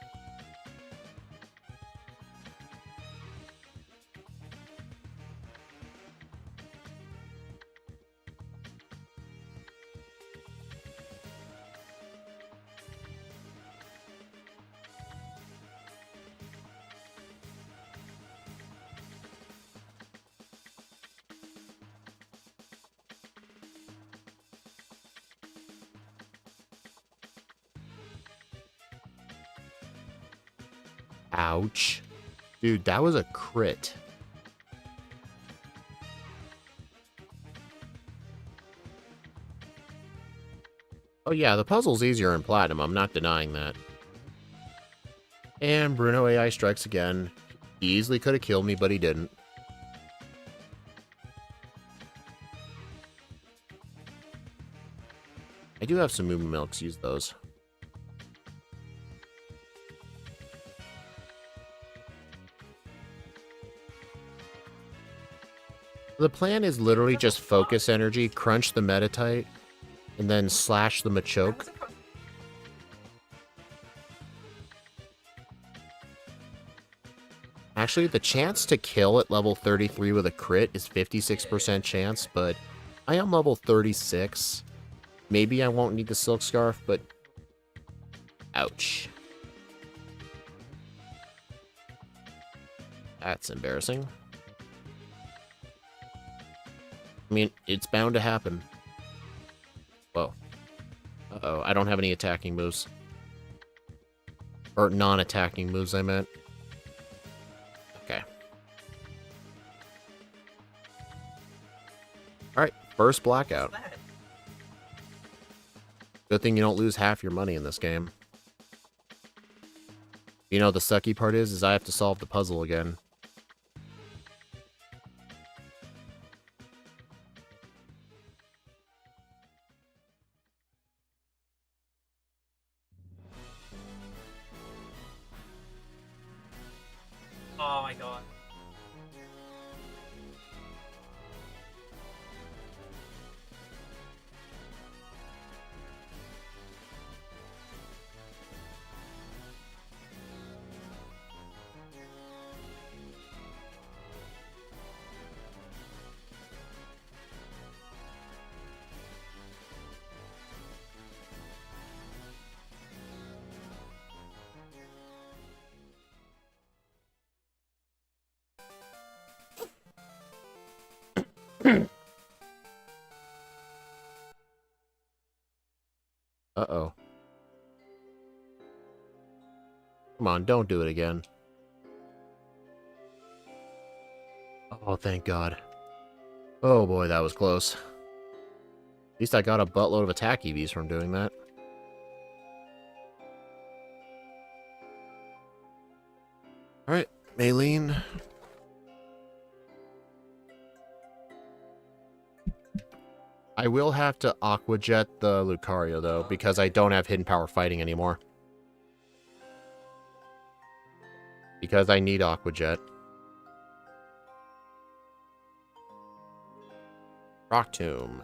Ouch. Dude, that was a crit. Oh yeah, the puzzle's easier in Platinum, I'm not denying that. And Bruno AI strikes again. He easily could have killed me, but he didn't. I do have some Moo Milks, use those. The plan is literally just focus energy, crunch the Metatite, and then slash the Machoke. Actually, the chance to kill at level 33 with a crit is 56% chance, but I am level 36. Maybe I won't need the Silk Scarf, but... Ouch. That's embarrassing. I mean, it's bound to happen. Whoa. Uh-oh, I don't have any attacking moves. Or non-attacking moves, I meant. Okay. Alright, first blackout. Good thing you don't lose half your money in this game. You know, the sucky part is I have to solve the puzzle again. Oh my god. Uh-oh. Come on, don't do it again. Oh, thank God. Oh boy, that was close. At least I got a buttload of attack EVs from doing that. Alright, Maylene. I will have to Aqua Jet the Lucario, though, because I don't have Hidden Power Fighting anymore. because I need Aqua Jet. Rock Tomb.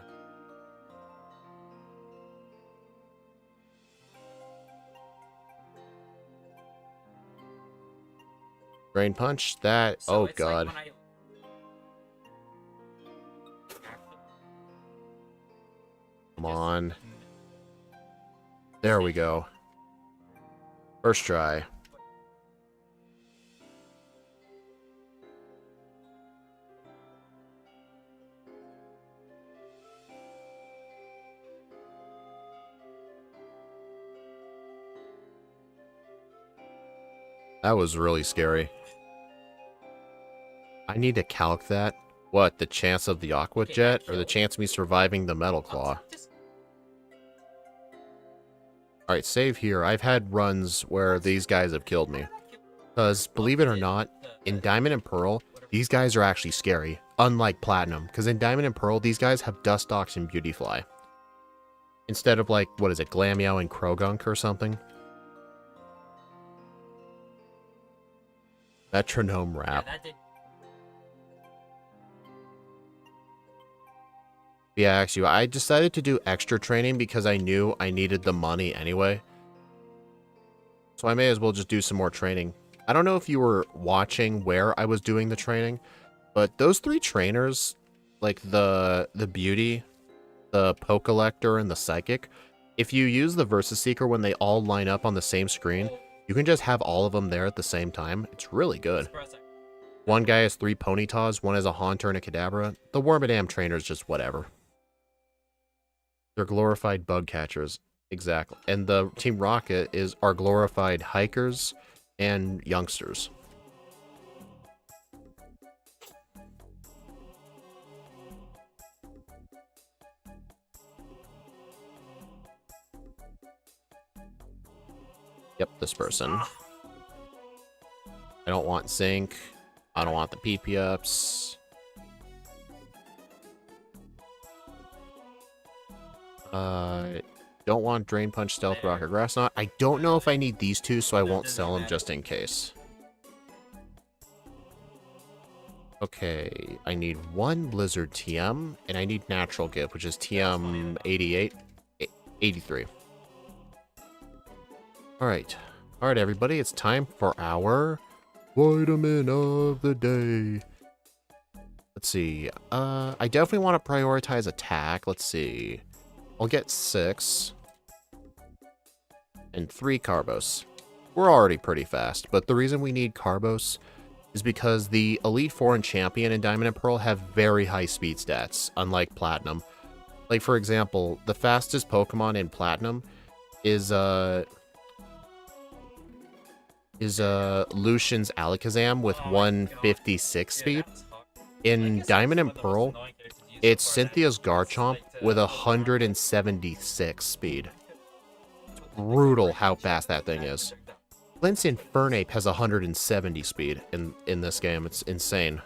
Drain Punch, that, so oh god. Like come on. There we go. First try. That was really scary. I need to calc that. What, the chance of the Aqua Jet, or the chance of me surviving the Metal Claw? Alright, save here. I've had runs where these guys have killed me. Because, believe it or not, in Diamond and Pearl, these guys are actually scary. Unlike Platinum. Because in Diamond and Pearl, these guys have Dustox and Beautyfly. Instead of, like, what is it, Glameow and Krogunk or something? Metronome Rap. Yeah, actually, I decided to do extra training because I knew I needed the money anyway. So I may as well just do some more training. I don't know if you were watching where I was doing the training, but those three trainers, like the Beauty, the Pokelector, and the Psychic, if you use the Versus Seeker when they all line up on the same screen, you can just have all of them there at the same time. It's really good. One guy has 3 Ponytas, one has a Haunter and a Kadabra. The Wormadam trainer is just whatever. They're glorified bug catchers. Exactly. And the Team Rocket are glorified hikers and youngsters. Yep, this person. I don't want Zinc. I don't want the PP ups. Don't want Drain Punch, Stealth Rock, or Grass Knot. I don't know if I need these two, so I won't sell them just in case. Okay, I need 1 Blizzard TM, and I need Natural Gift, which is TM 83. Alright. Alright, everybody, it's time for our Vitamin of the Day. Let's see. I definitely want to prioritize attack. Let's see. I'll get 6. And 3 Carbos. We're already pretty fast, but the reason we need Carbos is because the Elite Four and Champion in Diamond and Pearl have very high speed stats, unlike Platinum. Like, for example, the fastest Pokemon in Platinum is Lucian's Alakazam with 156 speed. In Diamond and Pearl, it's Cynthia's Garchomp with 176 speed. It's brutal how fast that thing is. Flint's Infernape has 170 speed in this game. It's insane.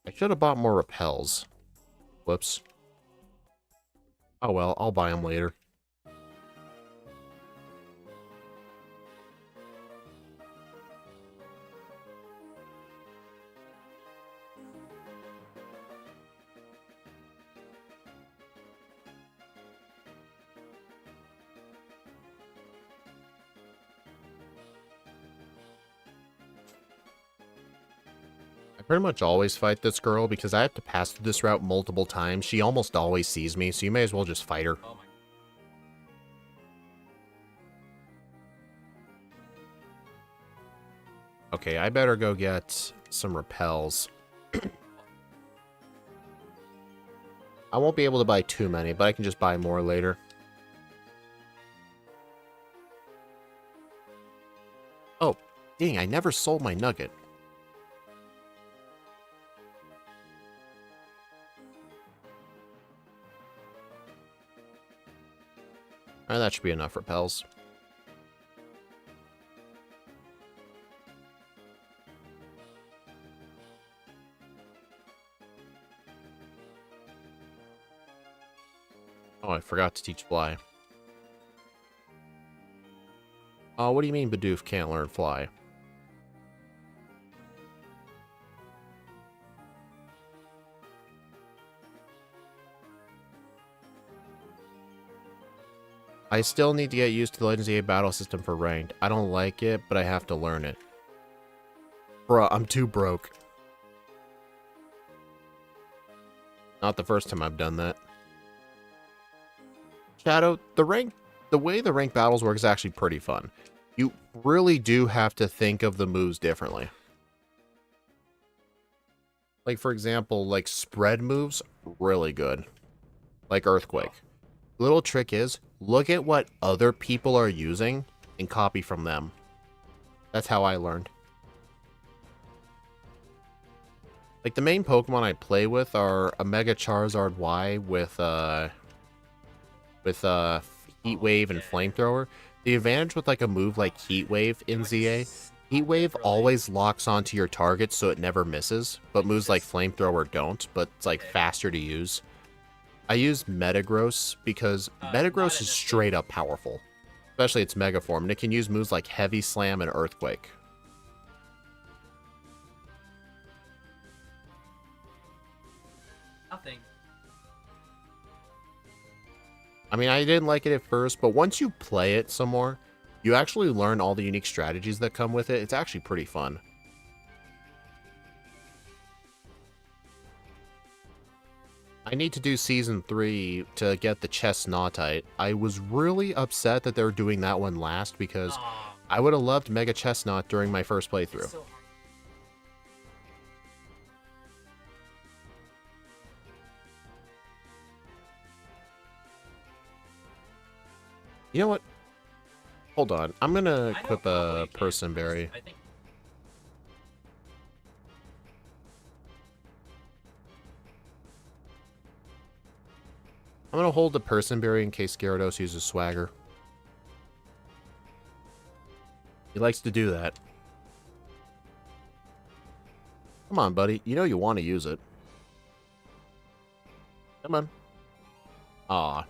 I should have bought more repels. Whoops. Oh well, I'll buy them later. I pretty much always fight this girl because I have to pass through this route multiple times. She almost always sees me, so you may as well just fight her. Okay, I better go get some repels. I won't be able to buy too many, but I can just buy more later. Oh, dang, I never sold my nugget. Alright, that should be enough repels. Oh, I forgot to teach fly. Oh, what do you mean Bidoof can't learn fly? I still need to get used to the Legends EA battle system for ranked. I don't like it, but I have to learn it. Bruh, I'm too broke. Not the first time I've done that. Shadow, the way the rank battles work is actually pretty fun. You really do have to think of the moves differently. Like, for example, like spread moves, really good. Like Earthquake. Little trick is, look at what other people are using and copy from them. That's how I learned. Like, the main Pokemon I play with are a Mega Charizard Y with Heat Wave and Flamethrower. The advantage with like a move like Heat Wave in ZA, Heat Wave always locks onto your target so it never misses, but moves like Flamethrower don't, but it's like faster to use. I use Metagross because Metagross is straight up powerful, especially its Mega Form, and it can use moves like Heavy Slam and Earthquake. Nothing. I mean, I didn't like it at first, but once you play it some more, you actually learn all the unique strategies that come with it. It's actually pretty fun. I need to do Season 3 to get the Chestnutite. I was really upset that they were doing that one last because I would have loved Mega Chestnut during my first playthrough. You know what? Hold on. I'm gonna equip a Person Berry. I'm gonna hold the Person Berry in case Gyarados uses Swagger. He likes to do that. Come on, buddy. You know you want to use it. Come on. Aw.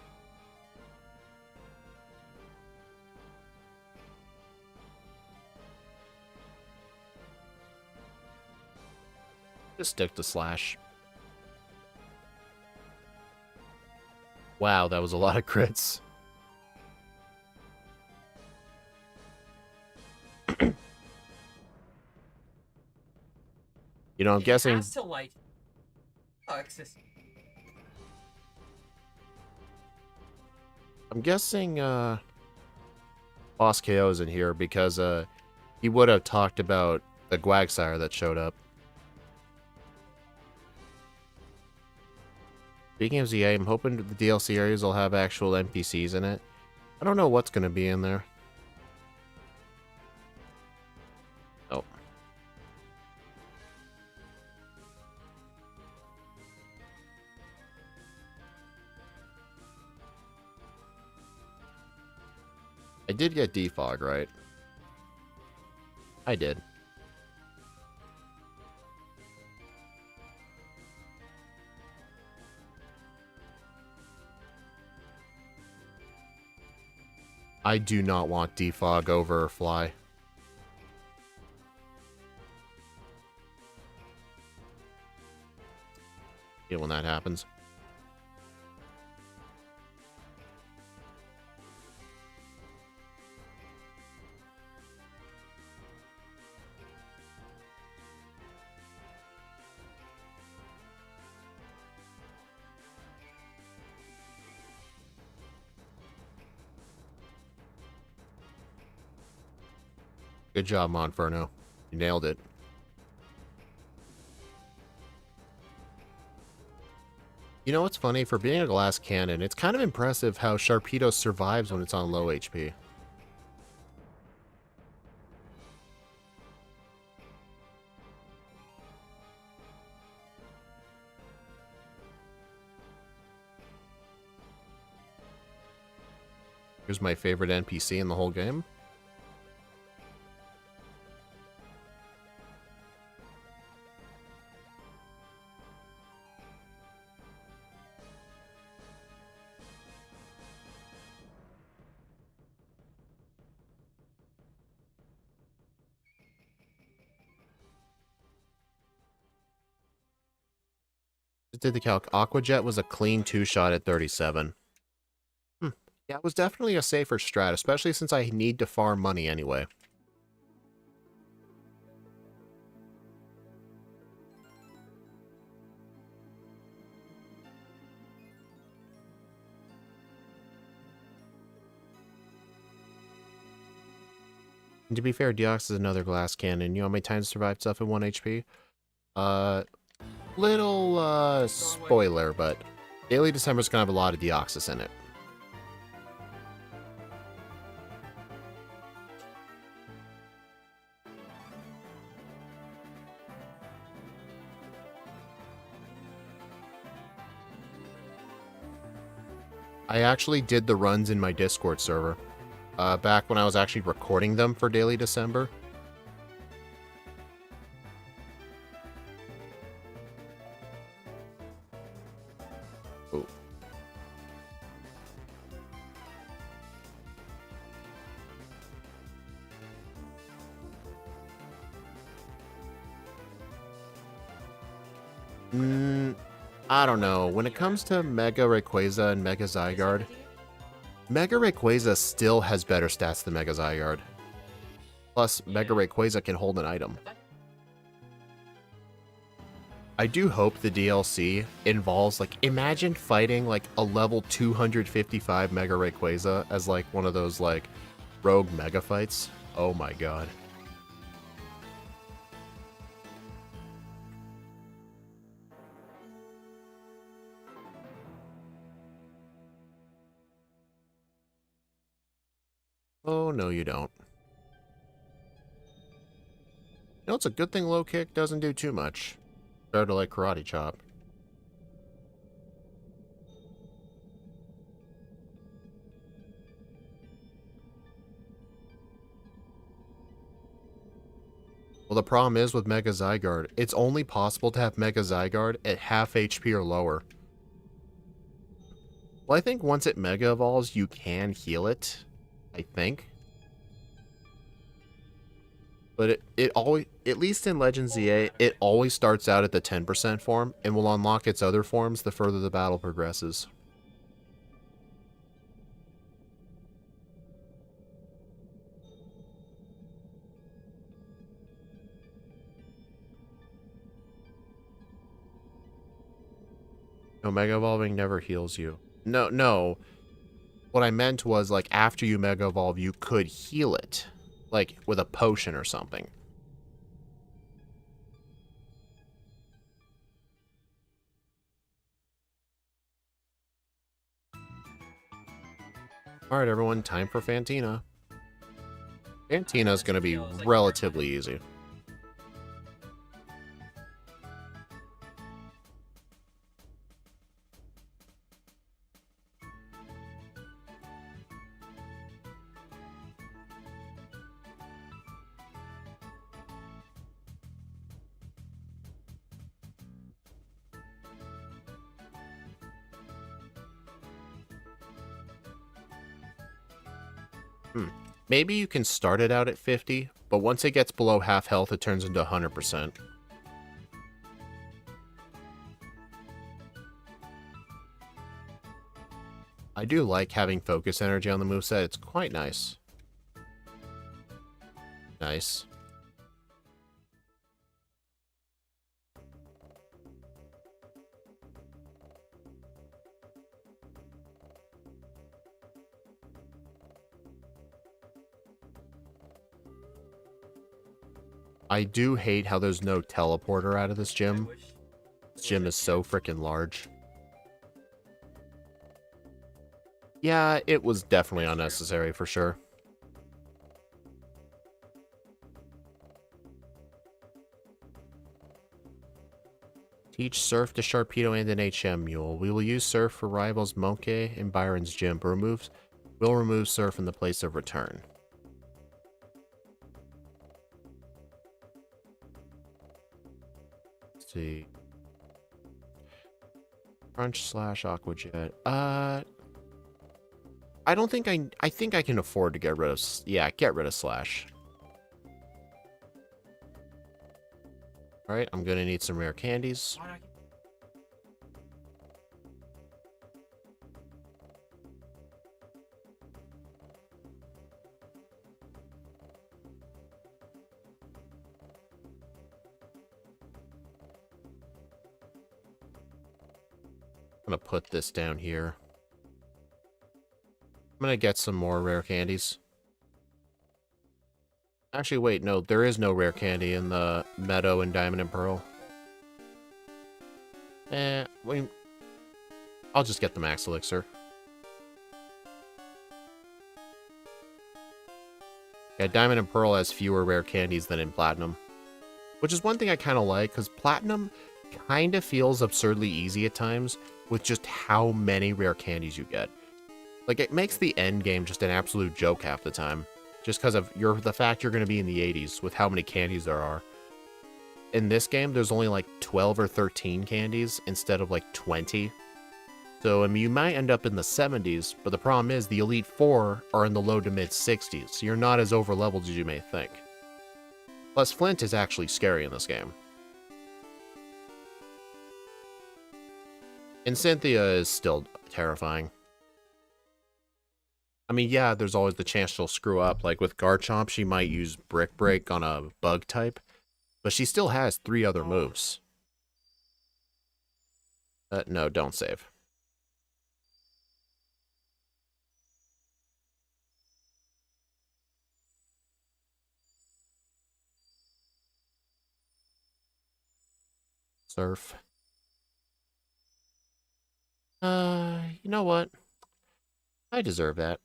Just stick to Slash. Wow, that was a lot of crits. You know, I'm guessing... I'm guessing, Boss KO's in here because, he would have talked about the Quagsire that showed up. Speaking of ZA, I'm hoping the DLC areas will have actual NPCs in it. I don't know what's going to be in there. Oh. I did get defog, right? I did. I do not want defog over Fly. Yeah, when that happens. Good job, Monferno. You nailed it. You know what's funny? For being a glass cannon, it's kind of impressive how Sharpedo survives when it's on low HP. Here's my favorite NPC in the whole game. Just did the calc. Aquajet was a clean 2-shot at 37. Yeah, it was definitely a safer strat, especially since I need to farm money anyway. And to be fair, Deox is another glass cannon. You know how many times survived stuff at 1 HP? Little, spoiler, but Daily December's gonna have a lot of Deoxys in it. I actually did the runs in my Discord server. Back when I was actually recording them for Daily December. Ooh. I don't know. When it comes to Mega Rayquaza and Mega Zygarde, Mega Rayquaza still has better stats than Mega Zygarde. Plus, Mega Rayquaza can hold an item. I do hope the DLC involves, like, imagine fighting, like, a level 255 Mega Rayquaza as, like, one of those, like, rogue mega fights. Oh my god. Oh, no you don't. You know, it's a good thing low kick doesn't do too much. Better to like karate chop. Well, the problem is with Mega Zygarde, it's only possible to have Mega Zygarde at half HP or lower. Well, I think once it Mega Evolves, you can heal it. I think. But it always, at least in Legends ZA, it always starts out at the 10% form, and will unlock its other forms the further the battle progresses. No, Mega Evolving never heals you. No. What I meant was, like, after you Mega Evolve, you could heal it. Like, with a potion or something. Alright, everyone, time for Fantina. Fantina's gonna be relatively easy. Maybe you can start it out at 50, but once it gets below half health, it turns into 100%. I do like having focus energy on the moveset. It's quite nice. Nice. I do hate how there's no teleporter out of this gym. This gym is so freaking large. Yeah, it was definitely unnecessary for sure. Teach Surf to Sharpedo and an HM Mule. We will use Surf for rivals Monkey and Byron's gym, but we'll remove Surf in the place of return. Let's see. Crunch slash Aquajet. I don't think I think I can afford to get rid of, get rid of Slash. Alright, I'm gonna need some rare candies. gonna put this down here. I'm gonna get some more rare candies. Actually, wait, no, there is no rare candy in the Meadow and Diamond and Pearl. I'll just get the Max Elixir. Yeah, Diamond and Pearl has fewer rare candies than in Platinum. Which is one thing I kind of like, because Platinum kind of feels absurdly easy at times with just how many rare candies you get. Like, it makes the end game just an absolute joke half the time. Just because of the fact you're going to be in the 80s with how many candies there are. In this game, there's only like 12 or 13 candies instead of like 20. So, I mean, you might end up in the 70s, but the problem is the Elite Four are in the low to mid 60s, so you're not as over-leveled as you may think. Plus, Flint is actually scary in this game. And Cynthia is still terrifying. I mean, yeah, there's always the chance she'll screw up. Like with Garchomp, she might use Brick Break on a bug type, but she still has 3 other moves. No, don't save. Surf. You know what? I deserve that.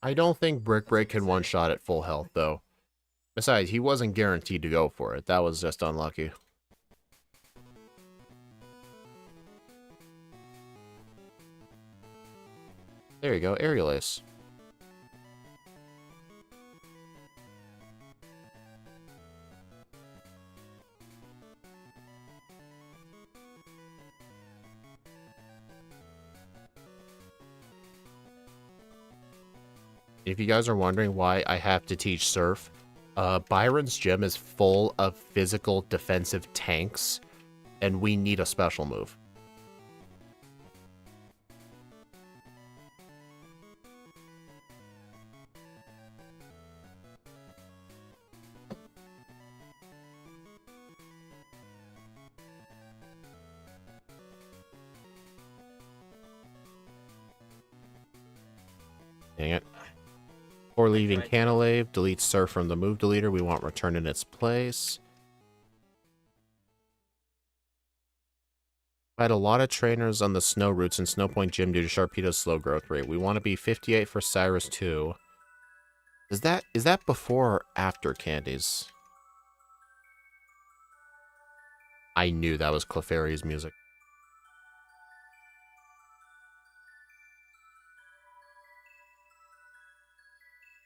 I don't think Brick Break can one-shot at full health, though. Besides, he wasn't guaranteed to go for it. That was just unlucky. There you go, Aerial Ace. If you guys are wondering why I have to teach Surf, Byron's gym is full of physical defensive tanks, and we need a special move. Dang it. Before leaving Canalave, delete Surf from the move deleter. We want return in its place. I had a lot of trainers on the snow routes in Snowpoint Gym due to Sharpedo's slow growth rate. We want to be 58 for Cyrus 2. Is that before or after candies? I knew that was Clefairy's music.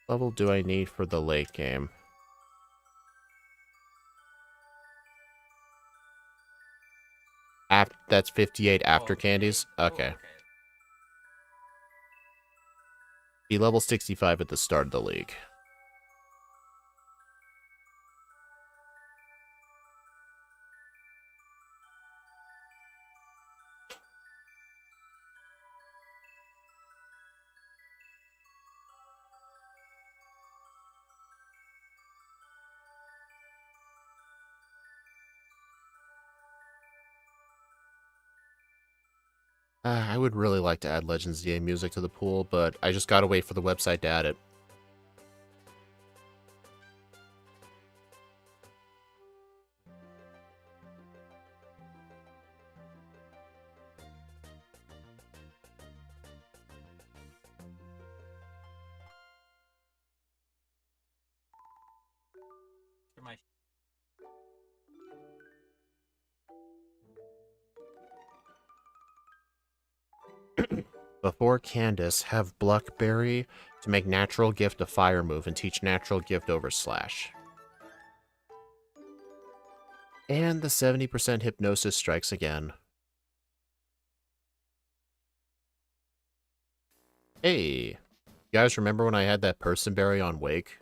Level do I need for the late game? That's 58 after candies? Okay. Be level 65 at the start of the league. I would really like to add Legends DA music to the pool, but I just gotta wait for the website to add it. Before Candace, have Bluckberry to make Natural Gift a fire move and teach Natural Gift over Slash. And the 70% Hypnosis strikes again. Hey! You guys remember when I had that personberry on Wake?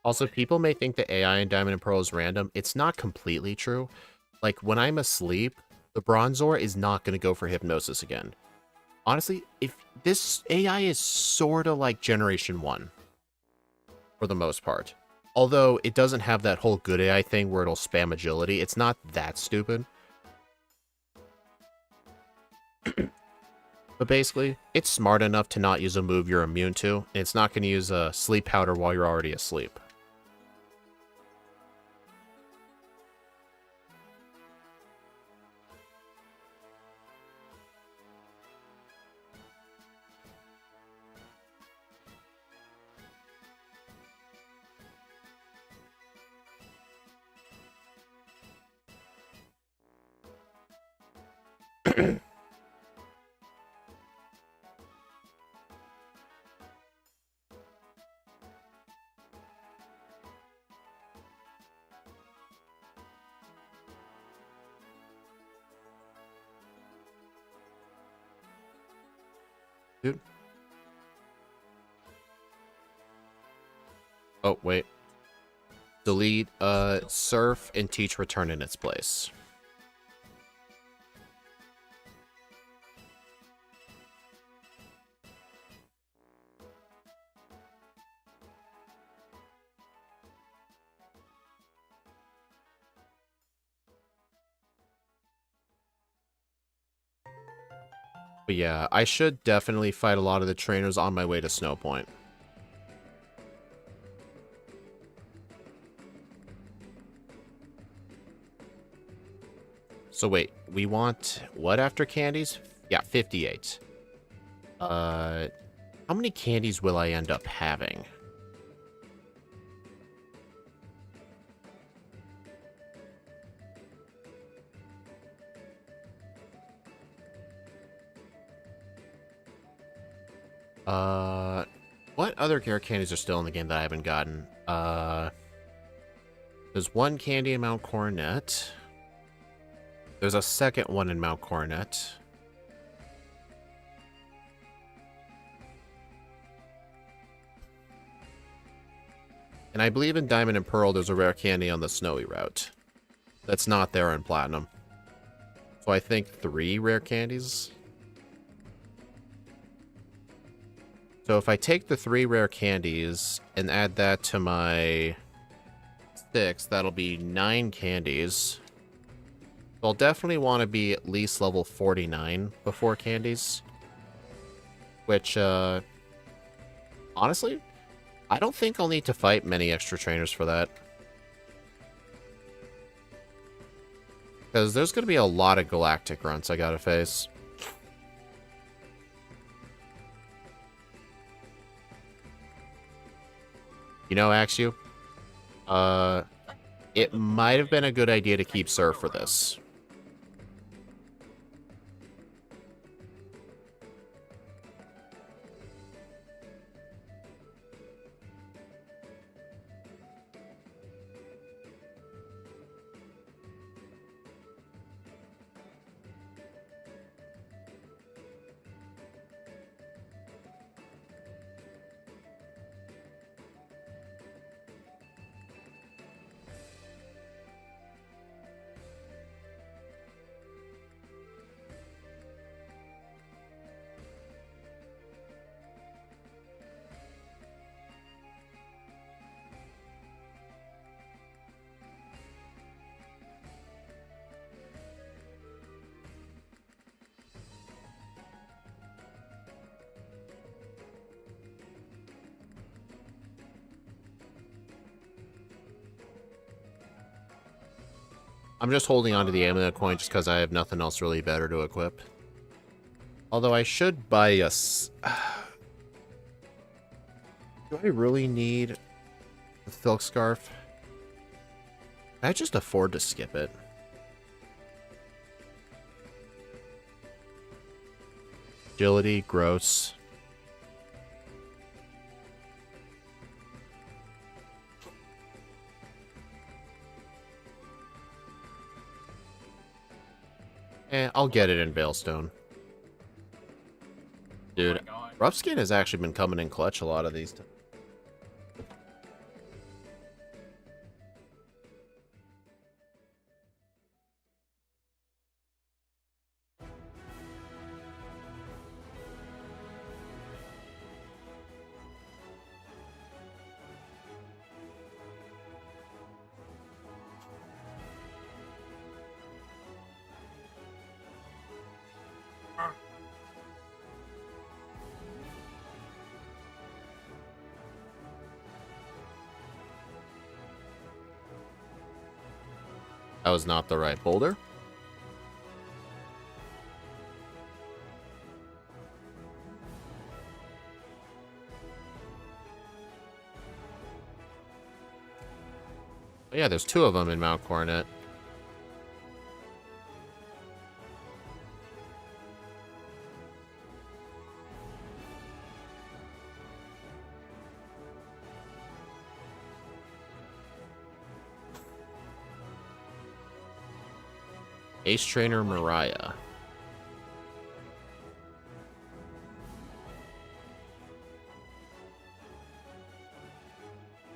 Also, people may think that AI in Diamond and Pearl is random. It's not completely true. Like, when I'm asleep, the Bronzor is not going to go for Hypnosis again. Honestly, if this AI is sort of like Generation 1, for the most part. Although, it doesn't have that whole good AI thing where it'll spam agility. It's not that stupid. But basically, it's smart enough to not use a move you're immune to, and it's not going to use a sleep powder while you're already asleep. Dude. Oh, wait. Delete, Surf and Teach return in its place. But yeah, I should definitely fight a lot of the trainers on my way to Snow Point. So wait, we want what after candies? Yeah, 58. How many candies will I end up having? What other rare candies are still in the game that I haven't gotten? There's one candy in Mount Coronet. There's a second one in Mount Coronet. And I believe in Diamond and Pearl, there's a rare candy on the Snowy route. That's not there in Platinum. So I think 3 rare candies. So if I take the 3 rare candies and add that to my 6, that'll be 9 candies. So I'll definitely want to be at least level 49 before candies. Which, honestly, I don't think I'll need to fight many extra trainers for that. Because there's going to be a lot of galactic grunts I gotta face. You know, Axu, it might have been a good idea to keep Surf for this. I'm just holding on to the amulet coin just because I have nothing else really better to equip. Although I should buy a... Do I really need the Silk Scarf? Can I just afford to skip it? Agility, gross. I'll get it in Veilstone. Dude, rough skin has actually been coming in clutch a lot of these times. That was not the right boulder. Oh, yeah, there's two of them in Mount Coronet. Ace Trainer Mariah.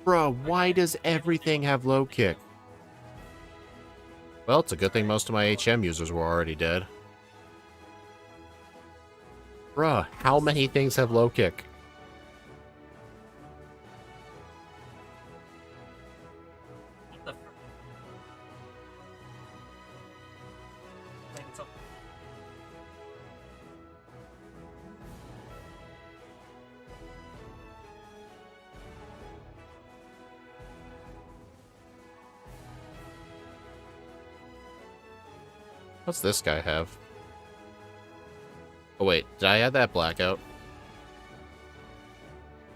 Bruh, why does everything have low kick? Well, it's a good thing most of my HM users were already dead. Bruh, how many things have low kick? What's this guy have? Oh wait, did I add that blackout?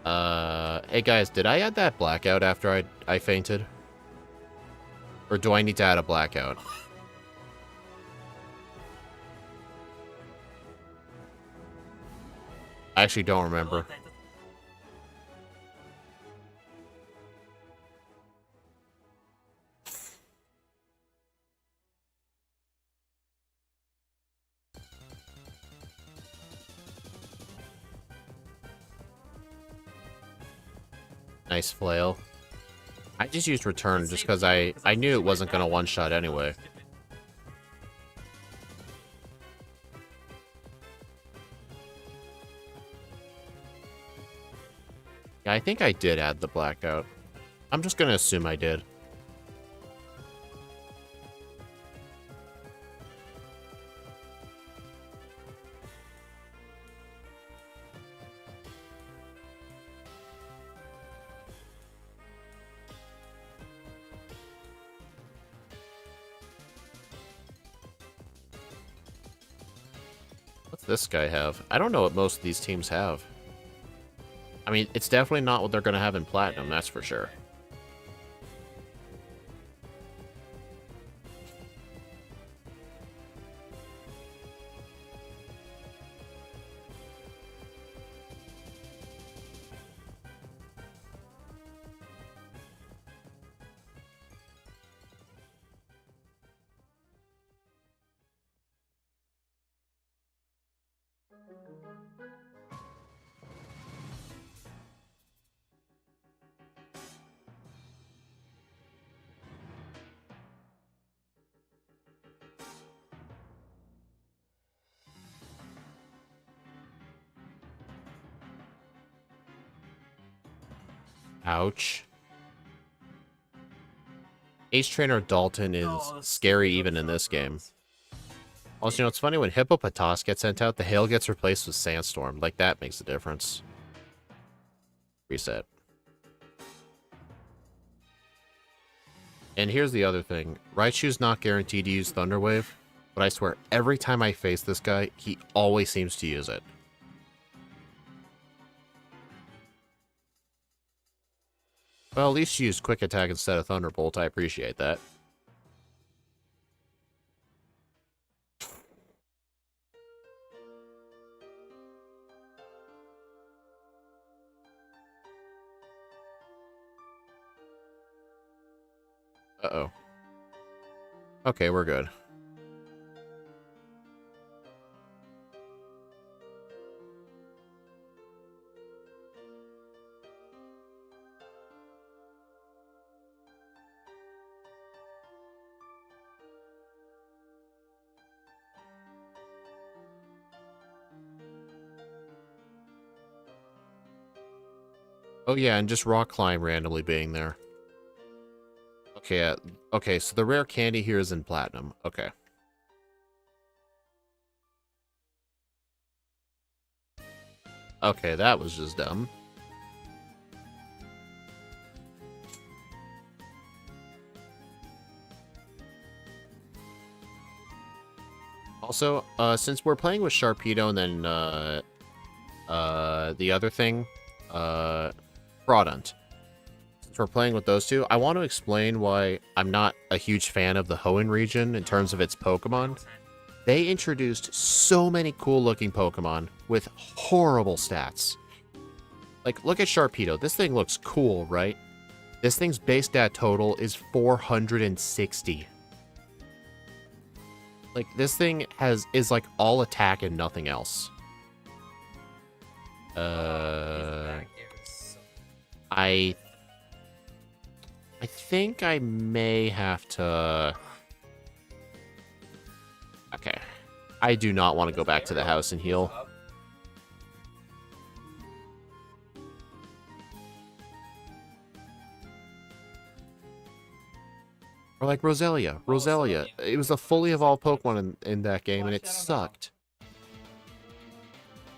Hey guys, did I add that blackout after I fainted? Or do I need to add a blackout? I actually don't remember. Nice flail. I just used return just because I knew it wasn't going to one-shot anyway. Yeah, I think I did add the blackout. I'm just going to assume I did. What's this guy have? I don't know what most of these teams have. I mean, it's definitely not what they're going to have in Platinum, that's for sure. Ouch. Ace Trainer Dalton is scary even in this game. Also, you know, it's funny when Hippopotas gets sent out, the hail gets replaced with Sandstorm. Like, that makes a difference. Reset. And here's the other thing. Raichu's not guaranteed to use Thunder Wave, but I swear, every time I face this guy, he always seems to use it. Well, at least you used Quick Attack instead of Thunderbolt. I appreciate that. Uh-oh. Okay, we're good. Oh yeah, and just rock climb randomly being there. Okay, okay, so the rare candy here is in platinum. Okay. Okay, that was just dumb. Also, since we're playing with Sharpedo and then, the other thing, Fraudant. Since we're playing with those two, I want to explain why I'm not a huge fan of the Hoenn region in terms of its Pokemon. They introduced so many cool-looking Pokemon with horrible stats. Like, look at Sharpedo. This thing looks cool, right? This thing's base stat total is 460. Like, this thing is like all attack and nothing else. I think I may have to... Okay. I do not want to go back to the house and heal. Or like Roselia. Roselia. It was a fully evolved Pokemon in that game, and it sucked.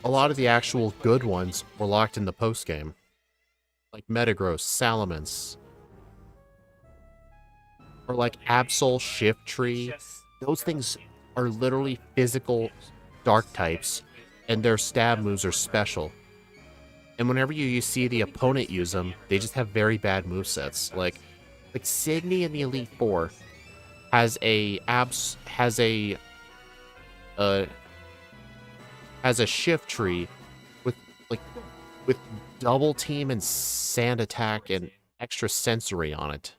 A lot of the actual good ones were locked in the post-game. Like Metagross, Salamence. Or like Absol, Shiftry. Those things are literally physical dark types, and their stab moves are special. And whenever you see the opponent use them, they just have very bad movesets. Like Sydney in the Elite Four has a shift tree with double team and sand attack and extra sensory on it.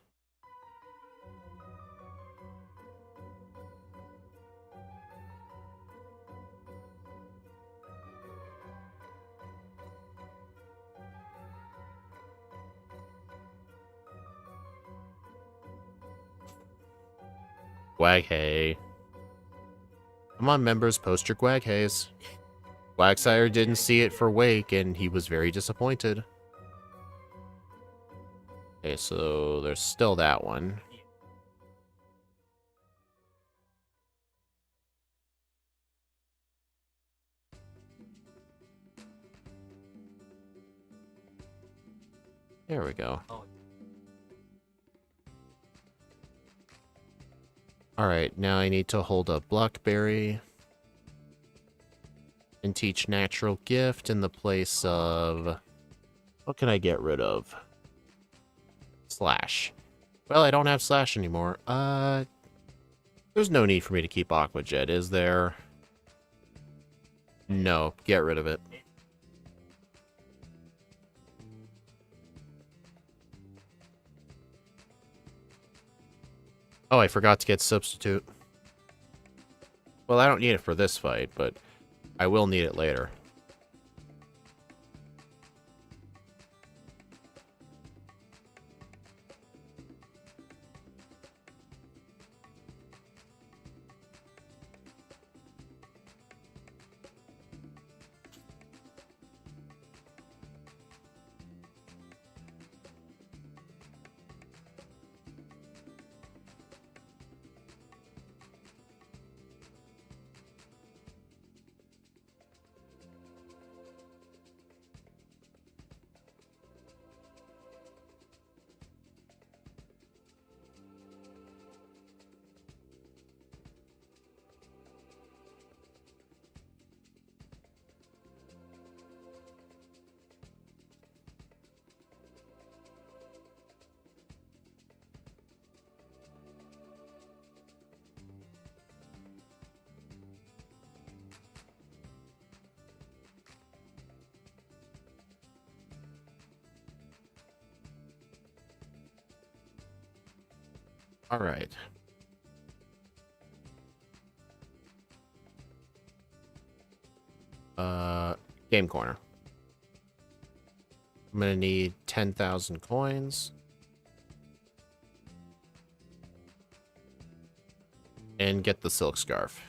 Gwaghay. Come on, members, post your Gwaghays. Quagsire didn't see it for Wake, and he was very disappointed. Okay, so there's still that one. There we go. Alright, now I need to hold up Blackberry and teach Natural Gift in the place of... What can I get rid of? Slash. Well, I don't have Slash anymore. There's no need for me to keep Aqua Jet, is there? No, get rid of it. Oh, I forgot to get Substitute. Well, I don't need it for this fight, but I will need it later. All right. Game corner. I'm gonna need 10,000 coins. And get the silk scarf.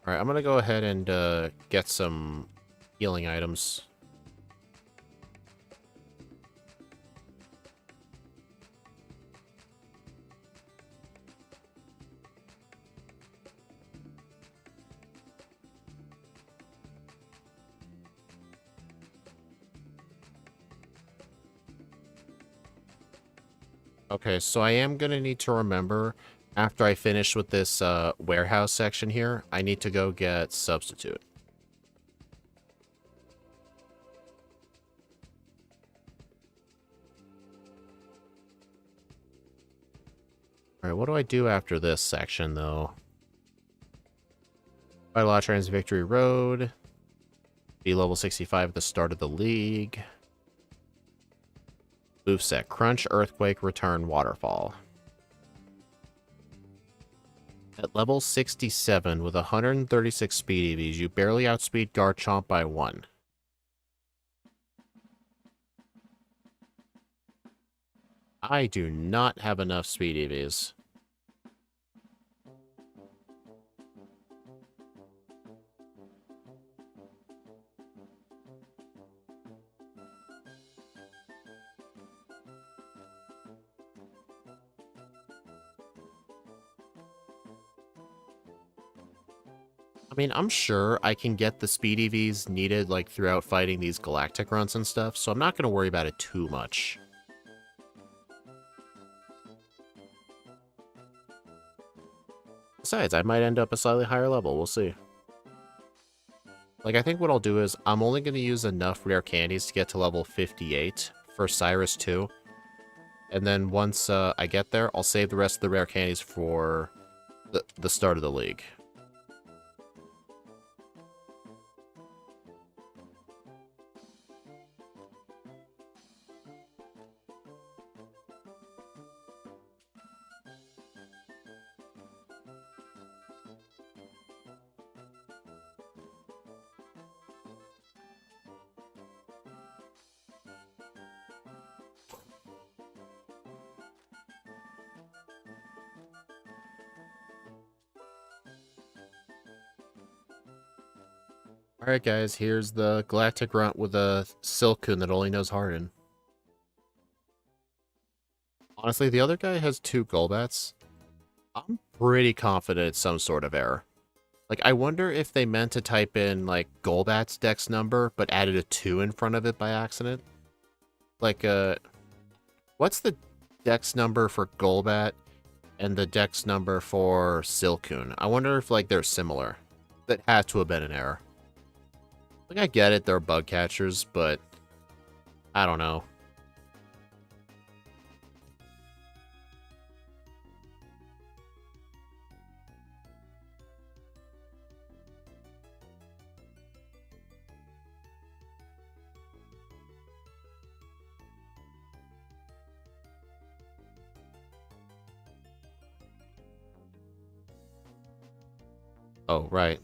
Alright, I'm gonna go ahead and get some healing items. Okay, so I am gonna need to remember, after I finish with this warehouse section here, I need to go get substitute. Alright, what do I do after this section, though? Vital Trans Victory Road. Be level 65 at the start of the league. Moveset: Crunch, Earthquake, Return, Waterfall. At level 67 with 136 speed EVs, you barely outspeed Garchomp by 1. I do not have enough speed EVs. I mean, I'm sure I can get the speed EVs needed, like, throughout fighting these galactic runs and stuff, so I'm not going to worry about it too much. Besides, I might end up a slightly higher level. We'll see. Like, I think what I'll do is I'm only going to use enough rare candies to get to level 58 for Cyrus 2. And then once I get there, I'll save the rest of the rare candies for the start of the league. Alright guys, here's the Galactic Runt with a Silcoon that only knows Harden. Honestly, the other guy has 2 Golbats. I'm pretty confident it's some sort of error. Like, I wonder if they meant to type in, like, Golbat's dex number, but added a 2 in front of it by accident. Like, what's the dex number for Golbat and the dex number for Silcoon? I wonder if, like, they're similar. That had to have been an error. Like, I get it, they're bug catchers, but I don't know. Oh, right.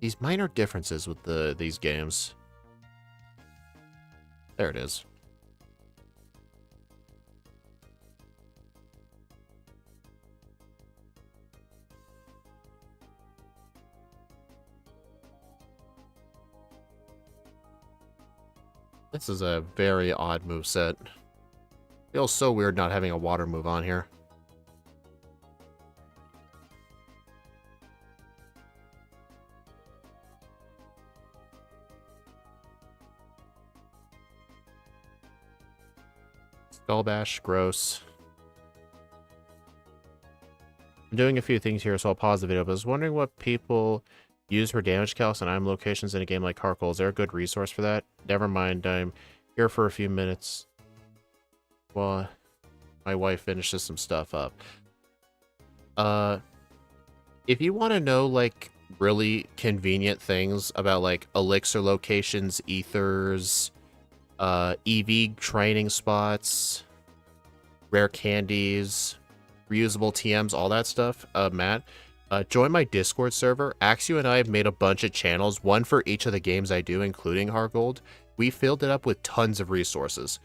These minor differences with these games. There it is. This is a very odd moveset. Feels so weird not having a water move on here. Skull Bash, gross. I'm doing a few things here, so I'll pause the video, but I was wondering what people use for damage calcs and item locations in a game like Heartgold. Is there a good resource for that? Never mind, I'm here for a few minutes while my wife finishes some stuff up. If you want to know, like, really convenient things about, like, elixir locations, ethers, EV training spots, rare candies, reusable TMs, all that stuff, Matt, join my Discord server. Axu and I have made a bunch of channels, one for each of the games I do, including Heartgold. We filled it up with tons of resources.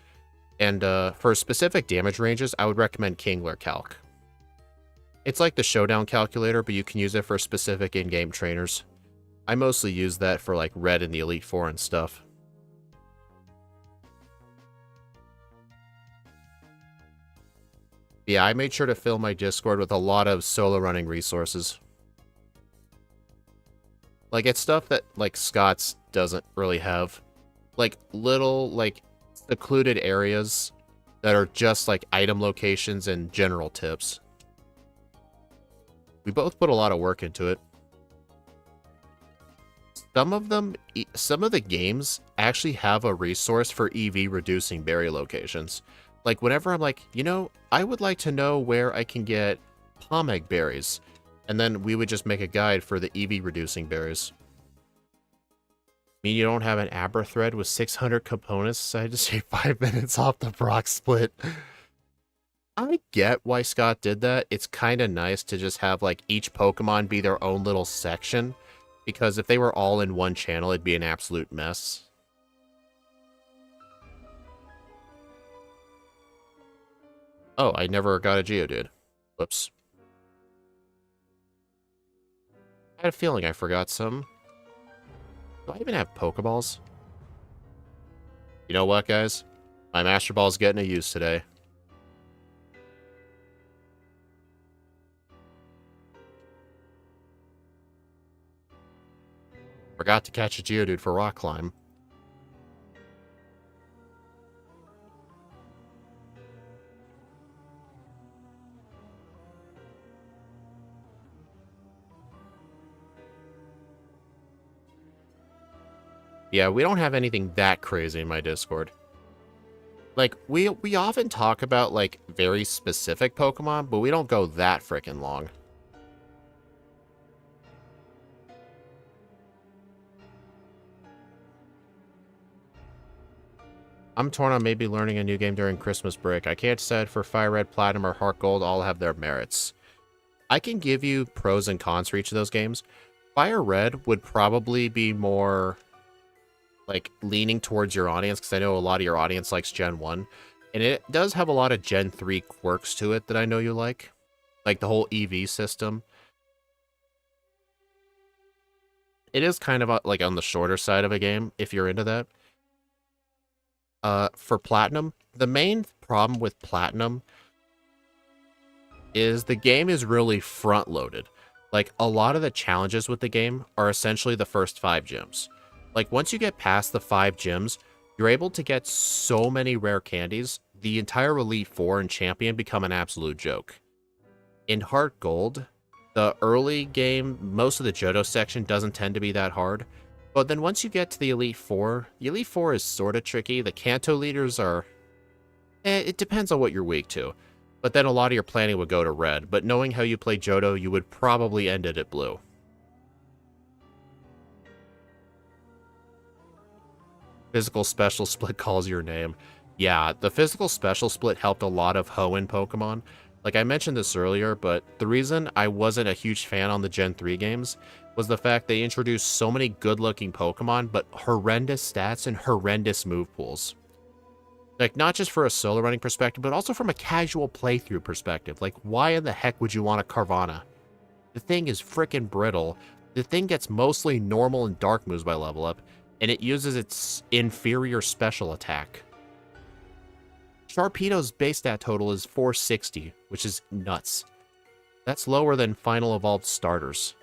And for specific damage ranges, I would recommend Kingler Calc. It's like the showdown calculator, but you can use it for specific in-game trainers. I mostly use that for like Red and the Elite Four and stuff. Yeah, I made sure to fill my Discord with a lot of solo running resources. Like, it's stuff that, like, Scott's doesn't really have. Like, little, like, secluded areas that are just, like, item locations and general tips. We both put a lot of work into it. Some of the games actually have a resource for EV reducing berry locations. Like, whenever I'm like, you know, I would like to know where I can get palm egg berries. And then we would just make a guide for the EV reducing berries. I mean, you don't have an Abra thread with 600 components, so I just take 5 minutes off the Brock split. I get why Scott did that. It's kind of nice to just have, like, each Pokemon be their own little section. Because if they were all in one channel, it'd be an absolute mess. Oh, I never got a Geodude. Whoops. I had a feeling I forgot some. Do I even have Pokeballs? You know what, guys? My Master Ball's getting a use today. Forgot to catch a Geodude for Rock Climb. Yeah, we don't have anything that crazy in my Discord. Like, we often talk about, like, very specific Pokemon, but we don't go that frickin' long. I'm torn on maybe learning a new game during Christmas break. I can't decide for Fire Red, Platinum, or Heart Gold. All have their merits. I can give you pros and cons for each of those games. Fire Red would probably be more, like, leaning towards your audience, because I know a lot of your audience likes Gen 1. And it does have a lot of Gen 3 quirks to it that I know you like. Like the whole EV system. It is kind of, like, on the shorter side of a game, if you're into that. For Platinum, the main problem with Platinum is the game is really front-loaded. Like, a lot of the challenges with the game are essentially the first 5 gyms. Like, once you get past the 5 gyms, you're able to get so many rare candies, the entire Elite Four and Champion become an absolute joke. In Heart Gold, the early game, most of the Johto section doesn't tend to be that hard. But then once you get to the Elite Four is sort of tricky. The Kanto leaders are... it depends on what you're weak to. But then a lot of your planning would go to Red. But knowing how you play Johto, you would probably end it at Blue. Physical Special Split calls your name. Yeah, the Physical Special Split helped a lot of Hoenn Pokemon. Like I mentioned this earlier, but the reason I wasn't a huge fan on the Gen 3 games was the fact they introduced so many good-looking Pokemon, but horrendous stats and horrendous move pools. Like, not just for a solo running perspective, but also from a casual playthrough perspective. Like, why in the heck would you want a Carvana? The thing is frickin' brittle. The thing gets mostly normal and dark moves by level up, and it uses its inferior special attack. Sharpedo's base stat total is 460, which is nuts. That's lower than Final Evolved starters.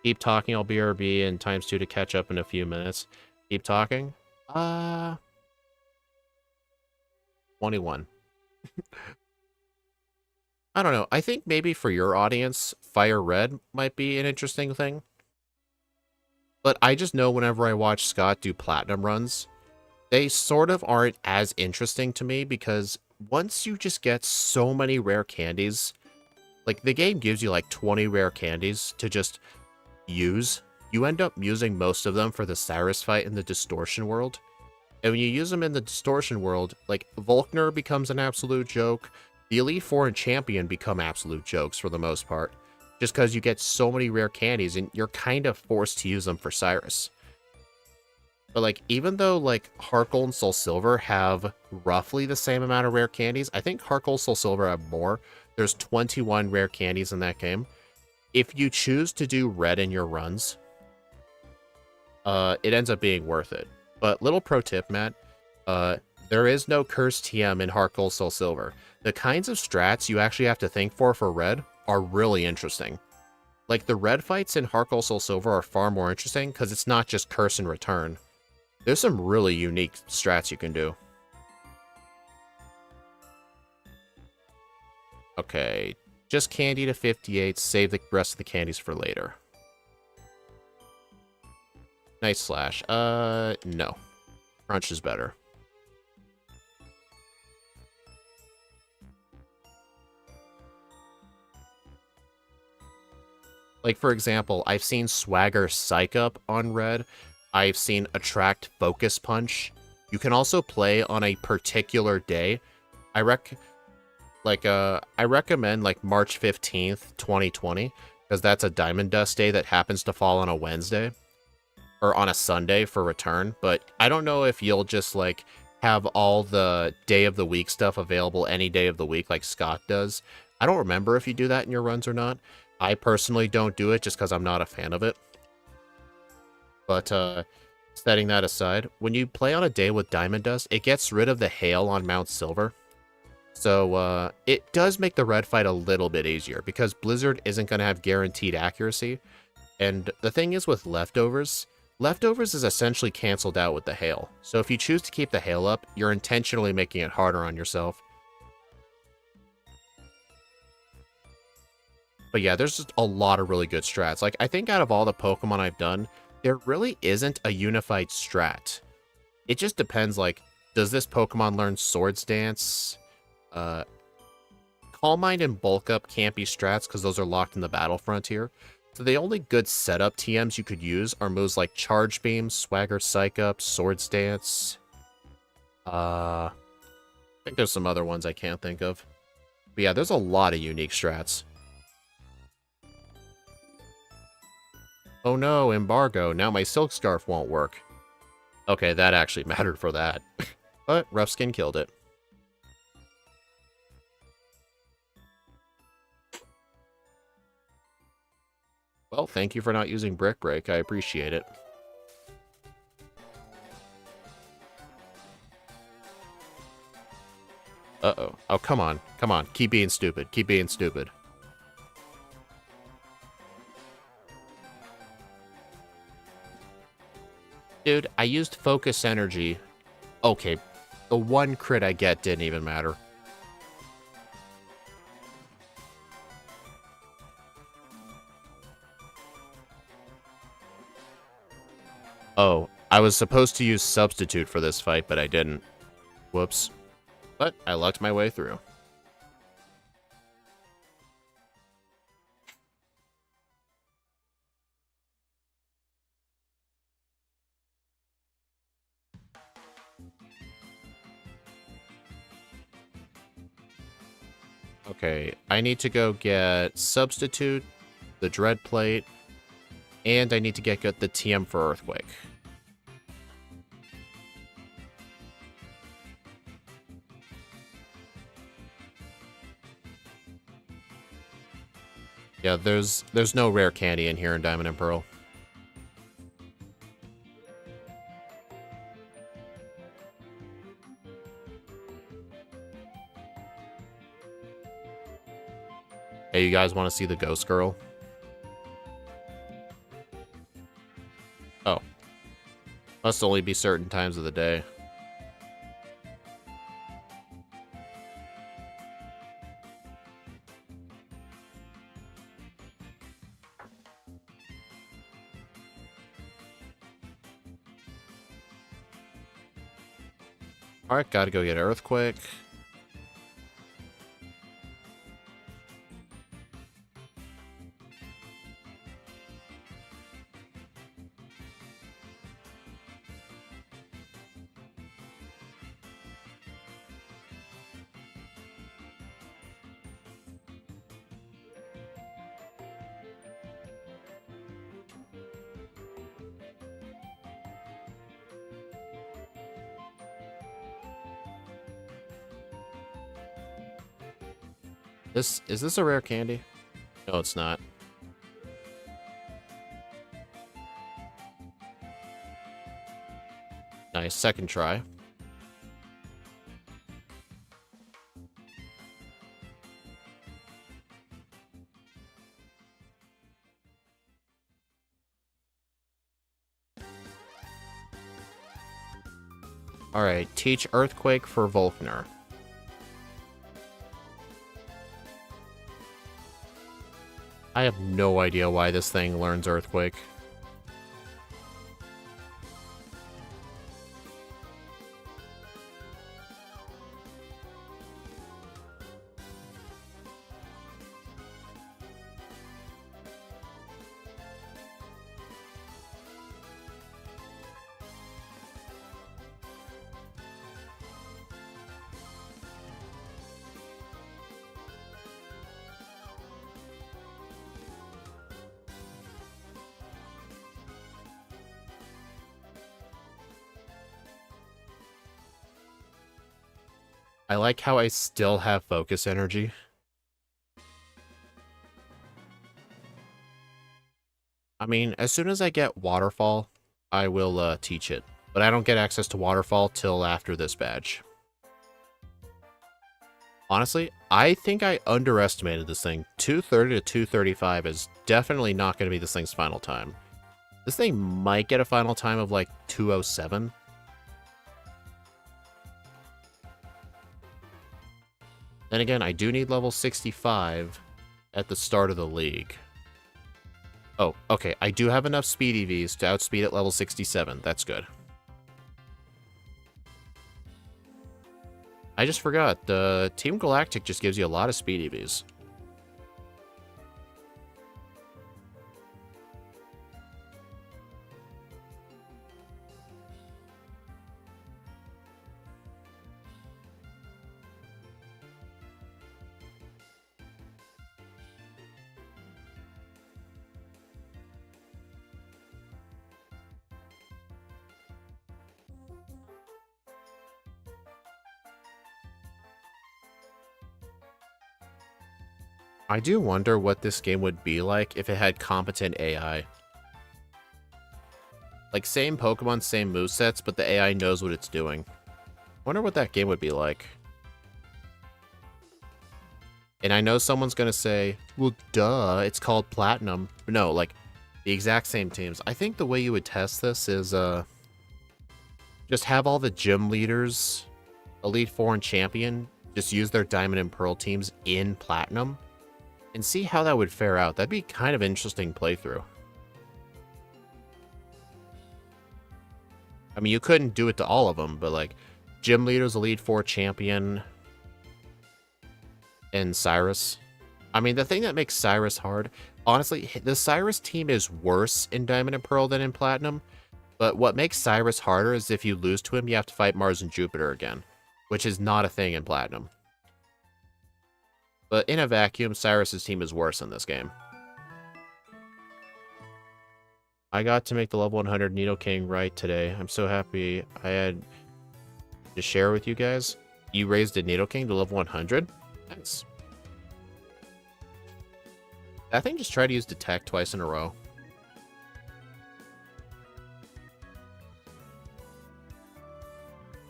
Keep talking, I'll BRB and ×2 to catch up in a few minutes. Keep talking? 21. I don't know. I think maybe for your audience, Fire Red might be an interesting thing. But I just know whenever I watch Scott do Platinum runs, they sort of aren't as interesting to me because once you just get so many rare candies, like the game gives you like 20 rare candies to just use, you end up using most of them for the Cyrus fight in the Distortion world. And when you use them in the Distortion world, like Volkner becomes an absolute joke. The Elite Four and Champion become absolute jokes for the most part. Just because you get so many rare candies and you're kind of forced to use them for Cyrus. But, like, even though, like, Heart Gold and Soul Silver have roughly the same amount of rare candies, I think Heart Gold, Soul Silver have more. There's 21 rare candies in that game. If you choose to do red in your runs, it ends up being worth it. But little pro tip, Matt, there is no cursed TM in Heart Gold, Soul Silver. The kinds of strats you actually have to think for red are really interesting. Like, the red fights in Heart Gold, Soul Silver are far more interesting because it's not just curse and return. There's some really unique strats you can do. Okay, just candy to 58, save the rest of the candies for later. Nice slash. No. Crunch is better. Like, for example, I've seen Swagger Psych Up on red. I've seen Attract Focus Punch. You can also play on a particular day. I recommend, like, March 15th, 2020, because that's a Diamond Dust day that happens to fall on a Wednesday. Or on a Sunday for return. But I don't know if you'll just, like, have all the day of the week stuff available any day of the week like Scott does. I don't remember if you do that in your runs or not. I personally don't do it just because I'm not a fan of it. But, setting that aside, when you play on a day with Diamond Dust, it gets rid of the hail on Mount Silver. So, it does make the red fight a little bit easier, because Blizzard isn't going to have guaranteed accuracy. And the thing is with Leftovers is essentially canceled out with the hail. So if you choose to keep the hail up, you're intentionally making it harder on yourself. But yeah, there's just a lot of really good strats. Like, I think out of all the Pokemon I've done, there really isn't a unified strat. It just depends, like, does this Pokemon learn Swords Dance? Calm Mind and Bulk Up can't be strats because those are locked in the Battle Frontier. So the only good setup TMs you could use are moves like Charge Beam, Swagger Psych Up, Swords Dance. I think there's some other ones I can't think of. But yeah, there's a lot of unique strats. Oh no, embargo. Now my Silk Scarf won't work. Okay, that actually mattered for that. But Rough Skin killed it. Well, thank you for not using Brick Break. I appreciate it. Uh-oh. Oh, come on. Come on. Keep being stupid. Keep being stupid. Dude, I used Focus Energy. Okay, the one crit I get didn't even matter. Oh, I was supposed to use Substitute for this fight, but I didn't. Whoops. But I lucked my way through. Okay, I need to go get Substitute, the Dread Plate, and I need to get the TM for Earthquake. Yeah, there's no rare candy in here in Diamond and Pearl. Hey, you guys want to see the Ghost Girl? Oh. Must only be certain times of the day. Alright, gotta go get Earthquake. Is this a rare candy? No, it's not. Nice, second try. Alright, teach Earthquake for Volkner. I have no idea why this thing learns Earthquake. I like how I still have focus energy. I mean, as soon as I get Waterfall, I will teach it. But I don't get access to Waterfall till after this badge. Honestly, I think I underestimated this thing. 230 to 235 is definitely not going to be this thing's final time. This thing might get a final time of like 207. Then again, I do need level 65 at the start of the league. Oh, okay. I do have enough speed EVs to outspeed at level 67. That's good. I just forgot. The Team Galactic just gives you a lot of speed EVs. I do wonder what this game would be like if it had competent AI. Like, same Pokemon, same movesets, but the AI knows what it's doing. Wonder what that game would be like. And I know someone's gonna say, well, duh, it's called Platinum. But no, like, the exact same teams. I think the way you would test this is, just have all the gym leaders, Elite Four and Champion, just use their Diamond and Pearl teams in Platinum. And see how that would fare out. That'd be kind of interesting playthrough. I mean, you couldn't do it to all of them, but like, Gym Leaders, Elite Four, Champion, and Cyrus. I mean, the thing that makes Cyrus hard, honestly, the Cyrus team is worse in Diamond and Pearl than in Platinum, but what makes Cyrus harder is if you lose to him, you have to fight Mars and Jupiter again, which is not a thing in Platinum. But in a vacuum, Cyrus's team is worse in this game. I got to make the level 100 Nidoking right today. I'm so happy I had to share with you guys. You raised a Nidoking to level 100? Nice. That thing just tried to use Detect twice in a row.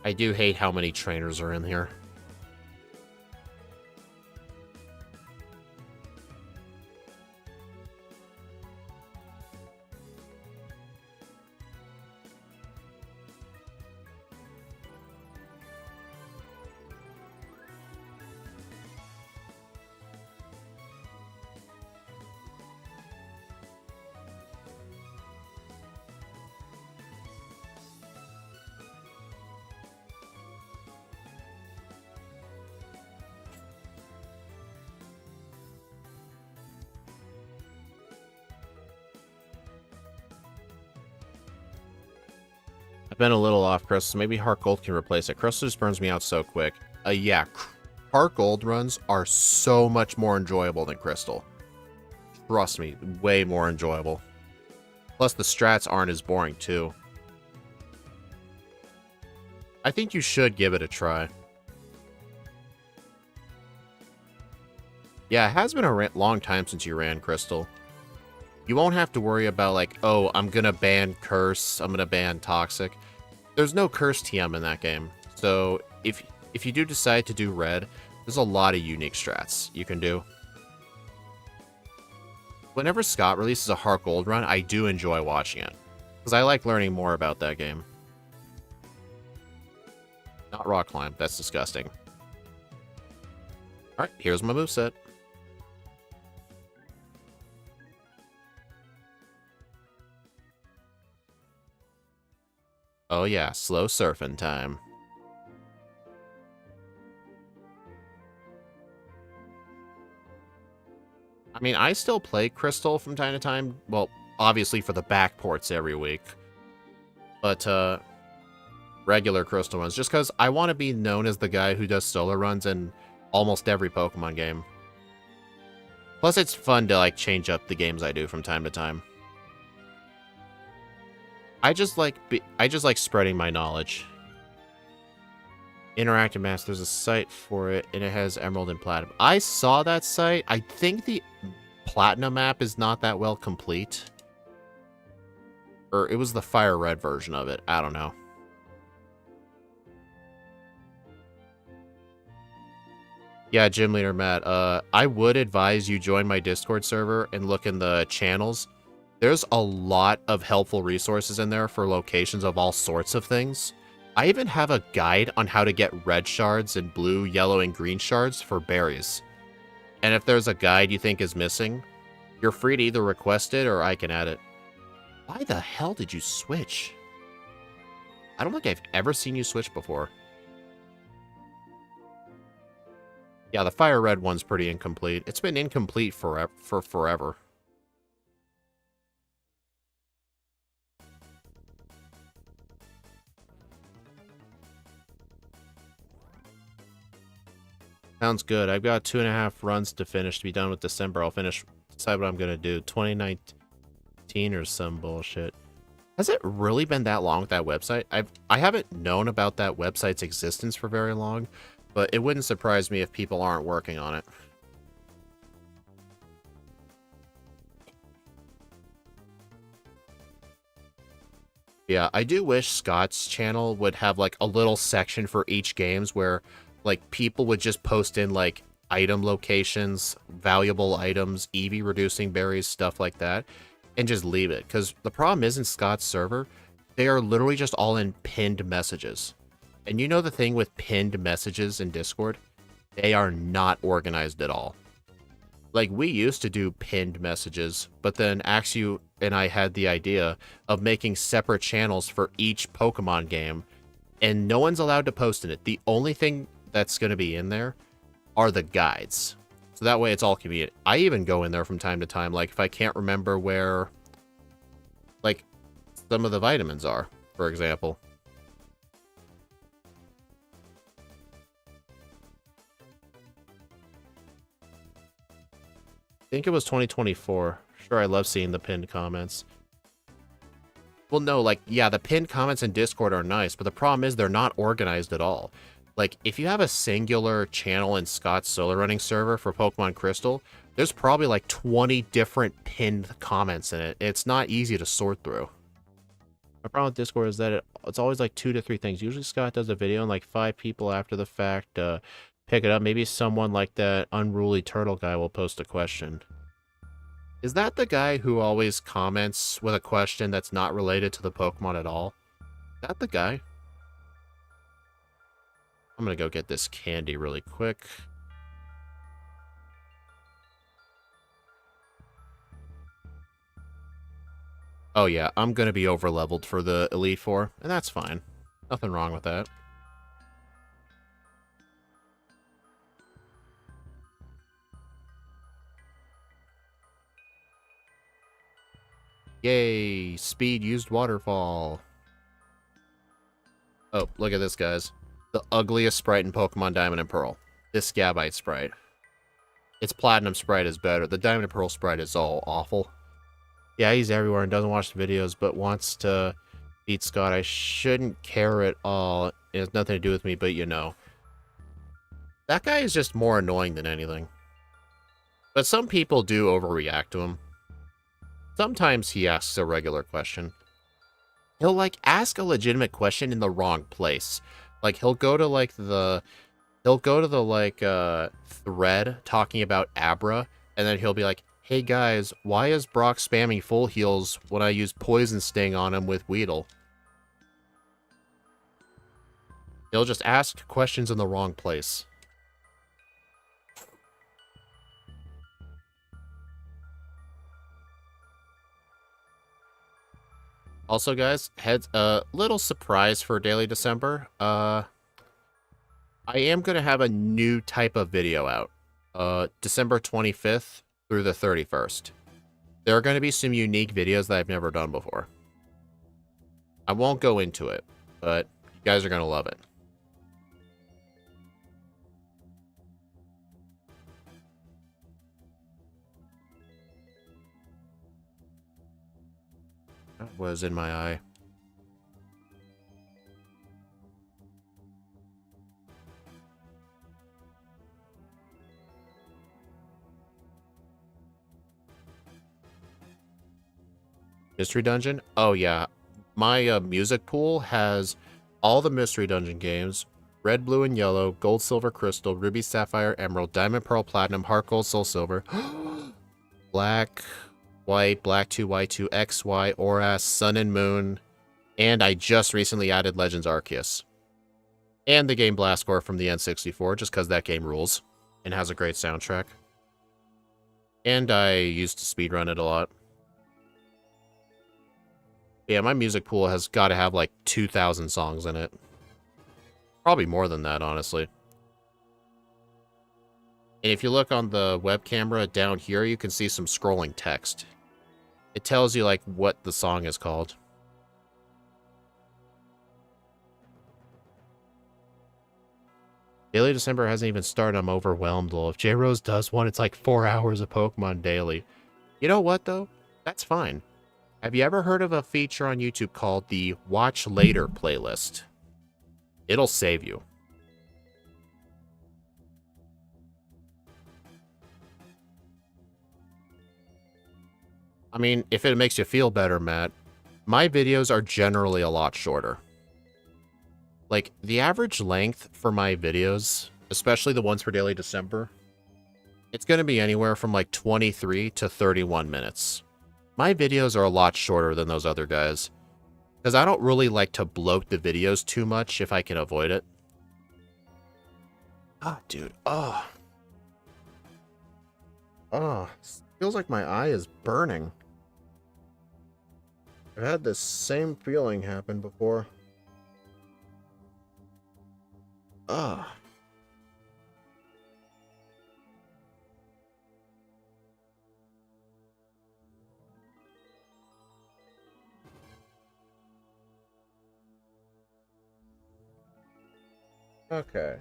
I do hate how many trainers are in here. I've been a little off, Crystal. Maybe Heart Gold can replace it. Crystal just burns me out so quick. Yeah, Heart Gold runs are so much more enjoyable than Crystal. Trust me, way more enjoyable. Plus, the strats aren't as boring, too. I think you should give it a try. Yeah, it has been a long time since you ran Crystal. You won't have to worry about like, oh, I'm gonna ban Curse, I'm gonna ban Toxic. There's no Curse TM in that game. So if you do decide to do Red, there's a lot of unique strats you can do. Whenever Scott releases a Heart Gold run, I do enjoy watching it. Because I like learning more about that game. Not Rock Climb, that's disgusting. Alright, here's my moveset. Oh yeah, slow surfing time. I mean, I still play Crystal from time to time. Well, obviously for the back ports every week. But, regular Crystal runs. Just because I want to be known as the guy who does solo runs in almost every Pokemon game. Plus, it's fun to, like, change up the games I do from time to time. I just like spreading my knowledge. Interactive Maps, there's a site for it, and it has Emerald and Platinum. I saw that site. I think the Platinum map is not that well complete. Or it was the Fire Red version of it. I don't know. Yeah, Gym Leader Matt, I would advise you join my Discord server and look in the channels. There's a lot of helpful resources in there for locations of all sorts of things. I even have a guide on how to get red shards and blue, yellow, and green shards for berries. And if there's a guide you think is missing, you're free to either request it or I can add it. Why the hell did you switch? I don't think I've ever seen you switch before. Yeah, the Fire Red one's pretty incomplete. It's been incomplete for forever. Sounds good. I've got 2.5 runs to finish to be done with December. I'll decide what I'm going to do. 2019 or some bullshit. Has it really been that long with that website? I haven't known about that website's existence for very long, but it wouldn't surprise me if people aren't working on it. Yeah, I do wish Scott's channel would have like a little section for each games where like people would just post in like item locations, valuable items, EV reducing berries, stuff like that, and just leave it. Because the problem is in Scott's server, they are literally just all in pinned messages. And you know the thing with pinned messages in Discord? They are not organized at all. Like, we used to do pinned messages, but then Axu and I had the idea of making separate channels for each Pokemon game, and no one's allowed to post in it. The only thing that's going to be in there are the guides. So that way it's all convenient. I even go in there from time to time, like if I can't remember where, like, some of the vitamins are, for example. I think it was 2024. Sure, I love seeing the pinned comments. Well, no, like, yeah, the pinned comments in Discord are nice, but the problem is they're not organized at all. Like, if you have a singular channel in Scott's solo running server for Pokemon Crystal, there's probably like 20 different pinned comments in it. It's not easy to sort through. My problem with Discord is that it's always like 2 to 3 things. Usually Scott does a video and like 5 people after the fact pick it up. Maybe someone like that unruly turtle guy will post a question. Is that the guy who always comments with a question that's not related to the Pokemon at all? Is that the guy? I'm gonna go get this candy really quick. Oh yeah, I'm gonna be over-leveled for the Elite Four, and that's fine. Nothing wrong with that. Yay! Speed used waterfall. Oh, look at this, guys. The ugliest sprite in Pokemon Diamond and Pearl. This Gabite sprite. Its Platinum sprite is better. The Diamond and Pearl sprite is all awful. Yeah, he's everywhere and doesn't watch the videos, but wants to beat Scott. I shouldn't care at all. It has nothing to do with me, but you know. That guy is just more annoying than anything. But some people do overreact to him. Sometimes he asks a regular question. He'll, like, ask a legitimate question in the wrong place. Like, he'll go to, like, thread talking about Abra, and then he'll be like, hey, guys, why is Brock spamming full heals when I use Poison Sting on him with Weedle? He'll just ask questions in the wrong place. Also, guys, heads a little surprise for Daily December. I am going to have a new type of video out. December 25th through the 31st. There are going to be some unique videos that I've never done before. I won't go into it, but you guys are going to love it. That was in my eye. Mystery Dungeon? Oh, yeah. My music pool has all the Mystery Dungeon games. Red, Blue, and Yellow, Gold, Silver, Crystal, Ruby, Sapphire, Emerald, Diamond, Pearl, Platinum, Heart, Gold, Soul, Silver. Black, White, Black 2, White 2, X, Y, Oras, Sun and Moon. And I just recently added Legends Arceus. And the game Blast Score from the N64, just because that game rules. And has a great soundtrack. And I used to speedrun it a lot. Yeah, my music pool has got to have like 2,000 songs in it. Probably more than that, honestly. And if you look on the web camera down here, you can see some scrolling text. It tells you like what the song is called. Daily December hasn't even started. I'm overwhelmed, lol. If J-Rose does one, it's like 4 hours of Pokemon daily. You know what, though? That's fine. Have you ever heard of a feature on YouTube called the Watch Later playlist? It'll save you. I mean, if it makes you feel better, Matt, my videos are generally a lot shorter. Like, the average length for my videos, especially the ones for Daily December, it's going to be anywhere from like 23 to 31 minutes. My videos are a lot shorter than those other guys, because I don't really like to bloat the videos too much if I can avoid it. Ah, dude. Oh. Oh. Feels like my eye is burning. I've had this same feeling happen before. Ugh. Okay.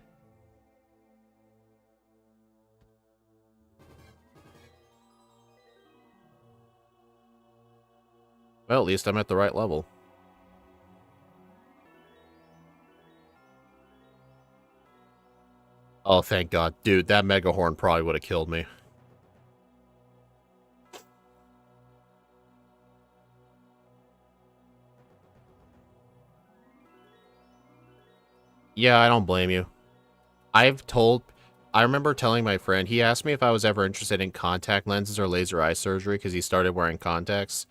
Well, at least I'm at the right level. Oh, thank God. Dude, that Mega Horn probably would have killed me. Yeah, I don't blame you. I remember telling my friend, he asked me if I was ever interested in contact lenses or laser eye surgery because he started wearing contacts.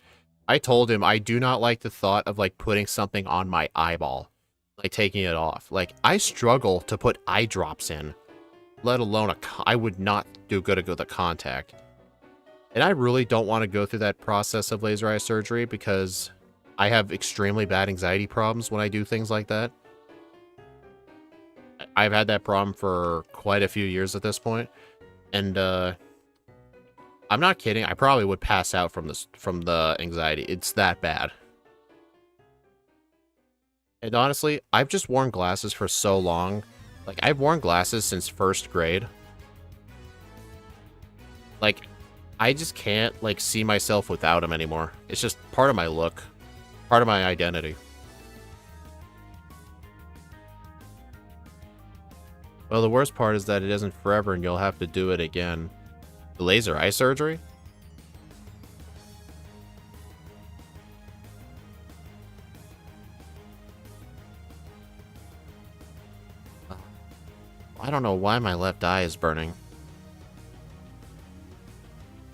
I told him I do not like the thought of, like, putting something on my eyeball. Like, taking it off. Like, I struggle to put eye drops in. Let alone I would not do good with a contact. And I really don't want to go through that process of laser eye surgery because I have extremely bad anxiety problems when I do things like that. I've had that problem for quite a few years at this point, and I'm not kidding. I probably would pass out from the anxiety. It's that bad. And honestly, I've just worn glasses for so long. Like, I've worn glasses since 1st grade. Like, I just can't, like, see myself without them anymore. It's just part of my look. Part of my identity. Well, the worst part is that it isn't forever and you'll have to do it again. Laser eye surgery? I don't know why my left eye is burning.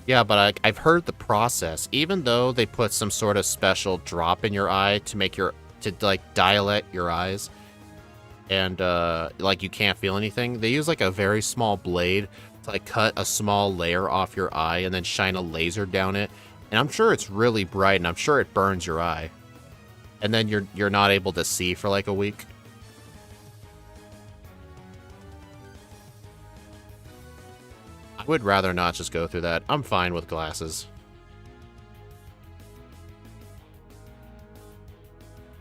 Yeah, but I've heard the process. Even though they put some sort of special drop in your eye to make to like dilate your eyes, and like you can't feel anything, they use like a very small blade to like cut a small layer off your eye and then shine a laser down it. And I'm sure it's really bright, and I'm sure it burns your eye. And then you're not able to see for like a week. I would rather not just go through that. I'm fine with glasses.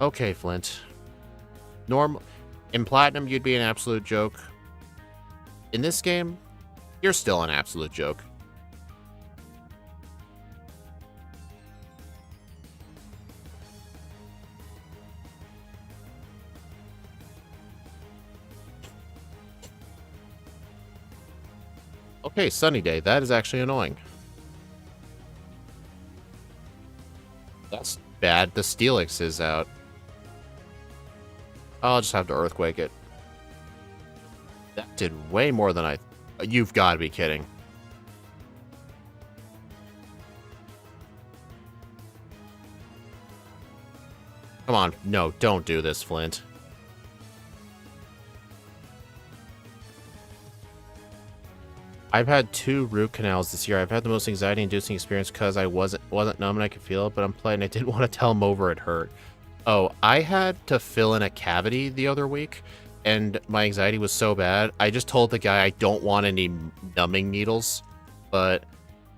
Okay, Flint. In Platinum, you'd be an absolute joke. In this game, you're still an absolute joke. Okay, sunny day. That is actually annoying. That's bad. The Steelix is out. I'll just have to Earthquake it. That did way more than I... You've got to be kidding. Come on. No, don't do this, Flint. I've had 2 root canals this year. I've had the most anxiety-inducing experience because I wasn't numb and I could feel it, but I'm playing. I didn't want to tell him over it hurt. Oh, I had to fill in a cavity the other week, and my anxiety was so bad. I just told the guy I don't want any numbing needles, but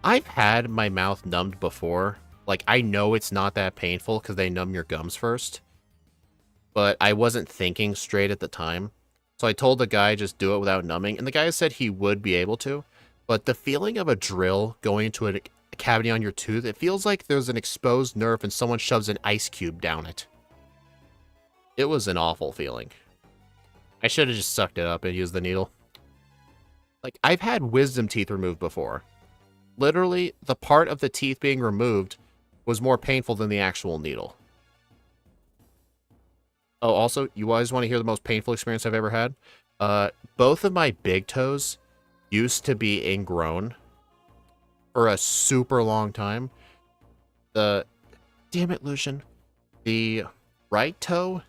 I've had my mouth numbed before. Like, I know it's not that painful because they numb your gums first, but I wasn't thinking straight at the time. So I told the guy just do it without numbing, and the guy said he would be able to, but the feeling of a drill going into a cavity on your tooth, it feels like there's an exposed nerve and someone shoves an ice cube down it. It was an awful feeling. I should have just sucked it up and used the needle. Like, I've had wisdom teeth removed before. Literally, the part of the teeth being removed was more painful than the actual needle. Oh, also, you always want to hear the most painful experience I've ever had? Both of my big toes used to be ingrown for a super long time. Damn it, Lucian. The right toe,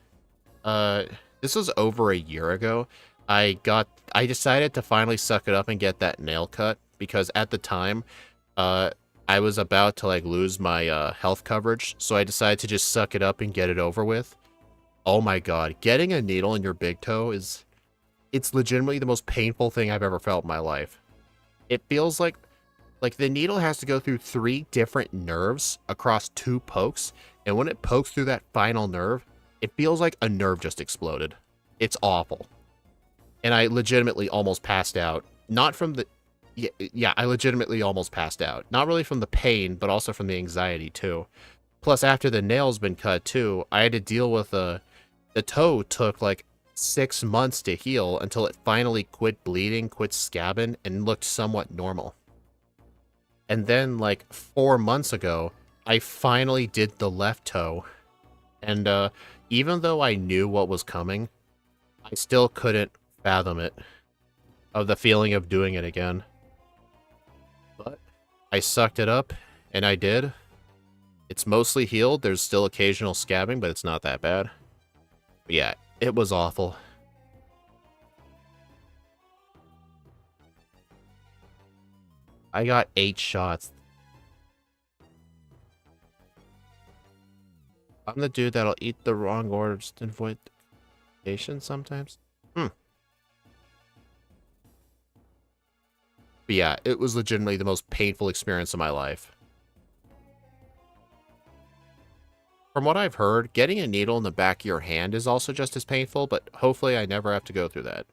this was over a year ago. I decided to finally suck it up and get that nail cut, because at the time, I was about to, like, lose my, health coverage, so I decided to just suck it up and get it over with. Oh my god, getting a needle in your big toe it's legitimately the most painful thing I've ever felt in my life. It feels like the needle has to go through 3 different nerves across 2 pokes, and when it pokes through that final nerve, it feels like a nerve just exploded. It's awful. And I legitimately almost passed out. Not from the... Yeah, I legitimately almost passed out. Not really from the pain, but also from the anxiety, too. Plus, after the nail's been cut, too, I had to deal with the toe took, like, 6 months to heal until it finally quit bleeding, quit scabbing, and looked somewhat normal. And then, like, 4 months ago, I finally did the left toe. And, even though I knew what was coming, I still couldn't fathom it. Of the feeling of doing it again. But I sucked it up, and I did. It's mostly healed. There's still occasional scabbing, but it's not that bad. But yeah, it was awful. I got 8 shots. I'm the dude that'll eat the wrong order just to avoid patience sometimes. But yeah, it was legitimately the most painful experience of my life. From what I've heard, getting a needle in the back of your hand is also just as painful, but hopefully I never have to go through that.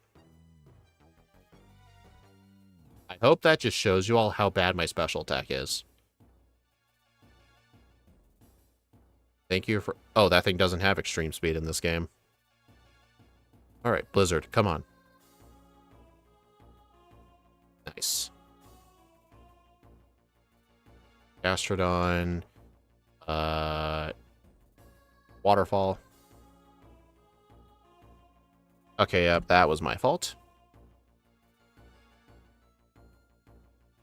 I hope that just shows you all how bad my special attack is. Thank you for... Oh, that thing doesn't have extreme speed in this game. Alright, Blizzard, come on. Nice. Gastrodon. Waterfall. Okay, yeah, that was my fault.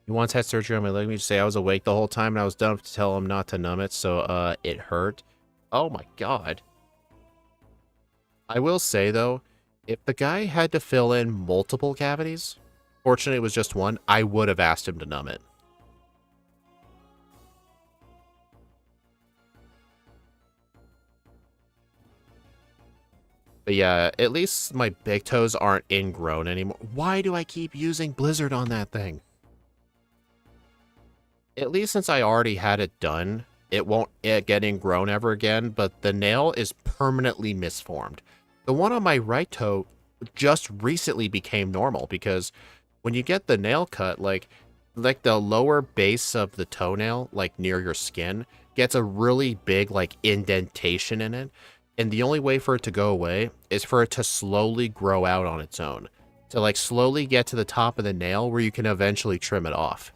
He once had surgery on my leg. Me to say I was awake the whole time and I was dumb to tell him not to numb it, so it hurt. Oh my god. I will say though, if the guy had to fill in multiple cavities, fortunately it was just one, I would have asked him to numb it. But yeah, at least my big toes aren't ingrown anymore. Why do I keep using Blizzard on that thing? At least since I already had it done, it won't get ingrown ever again, but the nail is permanently misformed. The one on my right toe just recently became normal because when you get the nail cut, like the lower base of the toenail, like near your skin, gets a really big like indentation in it. And the only way for it to go away is for it to slowly grow out on its own. To like slowly get to the top of the nail where you can eventually trim it off.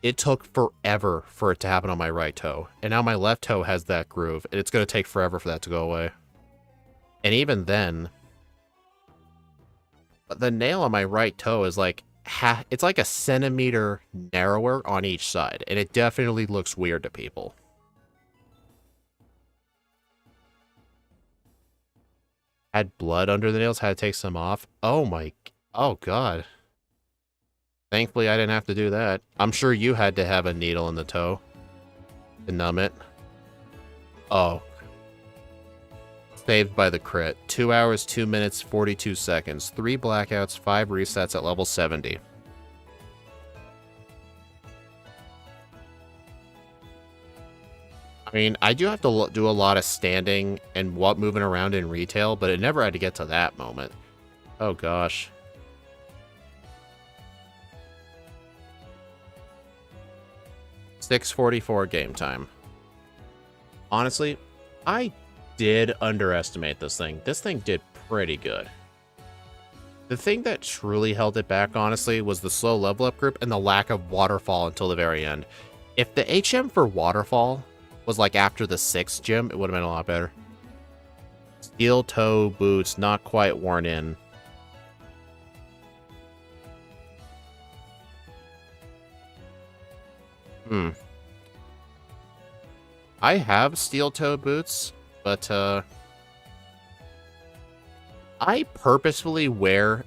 It took forever for it to happen on my right toe. And now my left toe has that groove. And it's going to take forever for that to go away. And even then, the nail on my right toe is like, it's like a centimeter narrower on each side. And it definitely looks weird to people. Had blood under the nails, had to take some off. Oh my, oh god. Thankfully, I didn't have to do that. I'm sure you had to have a needle in the toe to numb it. Oh. Saved by the crit. 2 hours, 2 minutes, 42 seconds. 3 blackouts, 5 resets at level 70. I mean, I do have to do a lot of standing and moving around in retail, but it never had to get to that moment. Oh, gosh. $6:44 game time. Honestly, I did underestimate this thing. This thing did pretty good. The thing that truly held it back, honestly, was the slow level up group and the lack of waterfall until the very end. If the HM for waterfall was like after the 6th gym, it would have been a lot better. Steel toe boots, not quite worn in. I have steel toe boots, but I purposefully wear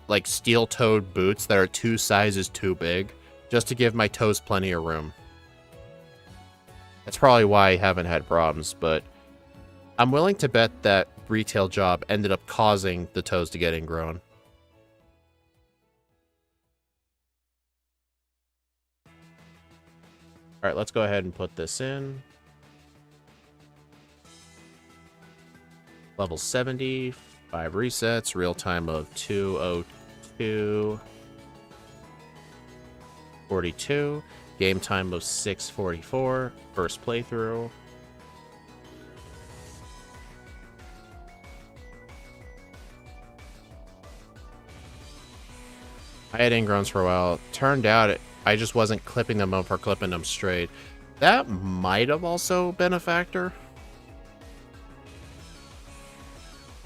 like steel-toed boots that are 2 sizes too big just to give my toes plenty of room. That's probably why I haven't had problems, but I'm willing to bet that retail job ended up causing the toes to get ingrown. All right, let's go ahead and put this in. Level 70, 5 resets, real time of 2:02. 42, game time of 6:44, first playthrough. I had ingrowns for a while. Turned out I just wasn't clipping them up or clipping them straight. That might have also been a factor.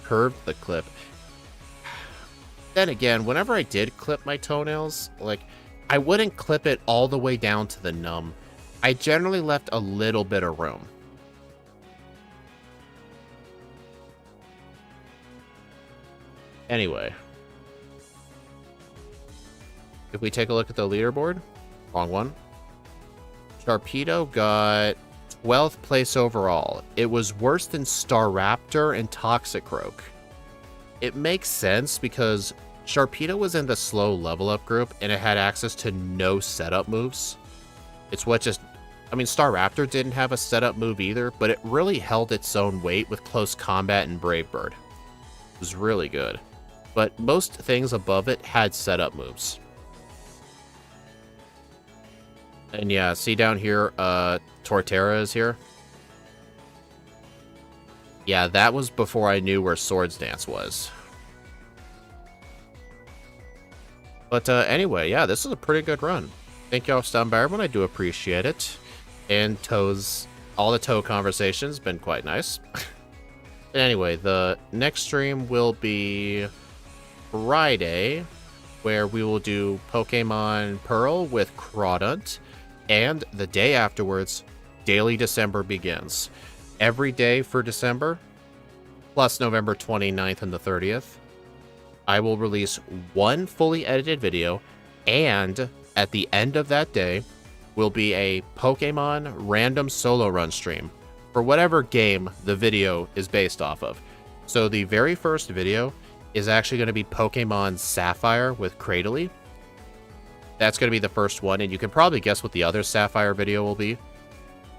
Curved the clip. Then again, whenever I did clip my toenails, like, I wouldn't clip it all the way down to the numb. I generally left a little bit of room. Anyway. If we take a look at the leaderboard, wrong one. Sharpedo got 12th place overall. It was worse than Staraptor and Toxicroak. It makes sense because Sharpedo was in the slow level up group and it had access to no setup moves. It's what just... I mean, Staraptor didn't have a setup move either, but it really held its own weight with Close Combat and Brave Bird. It was really good. But most things above it had setup moves. And yeah, see down here, Torterra is here. Yeah, that was before I knew where Swords Dance was. But anyway, yeah, this is a pretty good run. Thank y'all for stopping by, everyone. I do appreciate it. And all the Toe conversations been quite nice. Anyway, the next stream will be Friday, where we will do Pokemon Pearl with Crawdaunt, and the day afterwards, Daily December begins. Every day for December, plus November 29th and the 30th, I will release one fully edited video, and at the end of that day will be a Pokemon random solo run stream for whatever game the video is based off of. So the very first video is actually going to be Pokemon Sapphire with Cradily. That's going to be the first one, and you can probably guess what the other Sapphire video will be.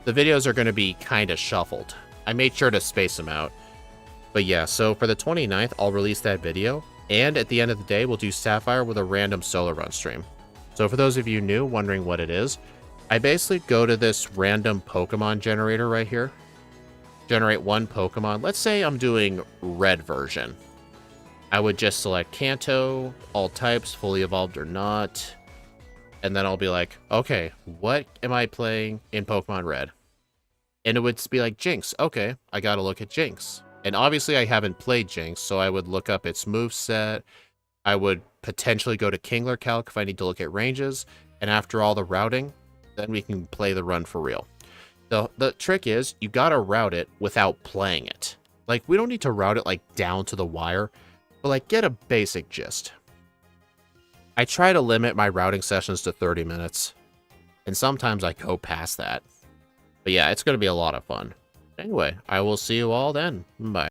The videos are going to be kind of shuffled. I made sure to space them out. But yeah, so for the 29th, I'll release that video, and at the end of the day, we'll do Sapphire with a random solo run stream. So for those of you new, wondering what it is, I basically go to this random Pokemon generator right here, generate one Pokemon. Let's say I'm doing red version. I would just select Kanto, all types, fully evolved or not. And then I'll be like, okay, what am I playing in Pokemon Red? And it would be like Jinx. Okay, I gotta look at Jinx. And obviously I haven't played Jinx, so I would look up its moveset. I would potentially go to Kingler Calc if I need to look at ranges. And after all the routing, then we can play the run for real. The trick is, you gotta route it without playing it. Like, we don't need to route it, like, down to the wire, but, like, get a basic gist. I try to limit my routing sessions to 30 minutes, and sometimes I go past that. But yeah, it's gonna be a lot of fun. Anyway, I will see you all then. Bye.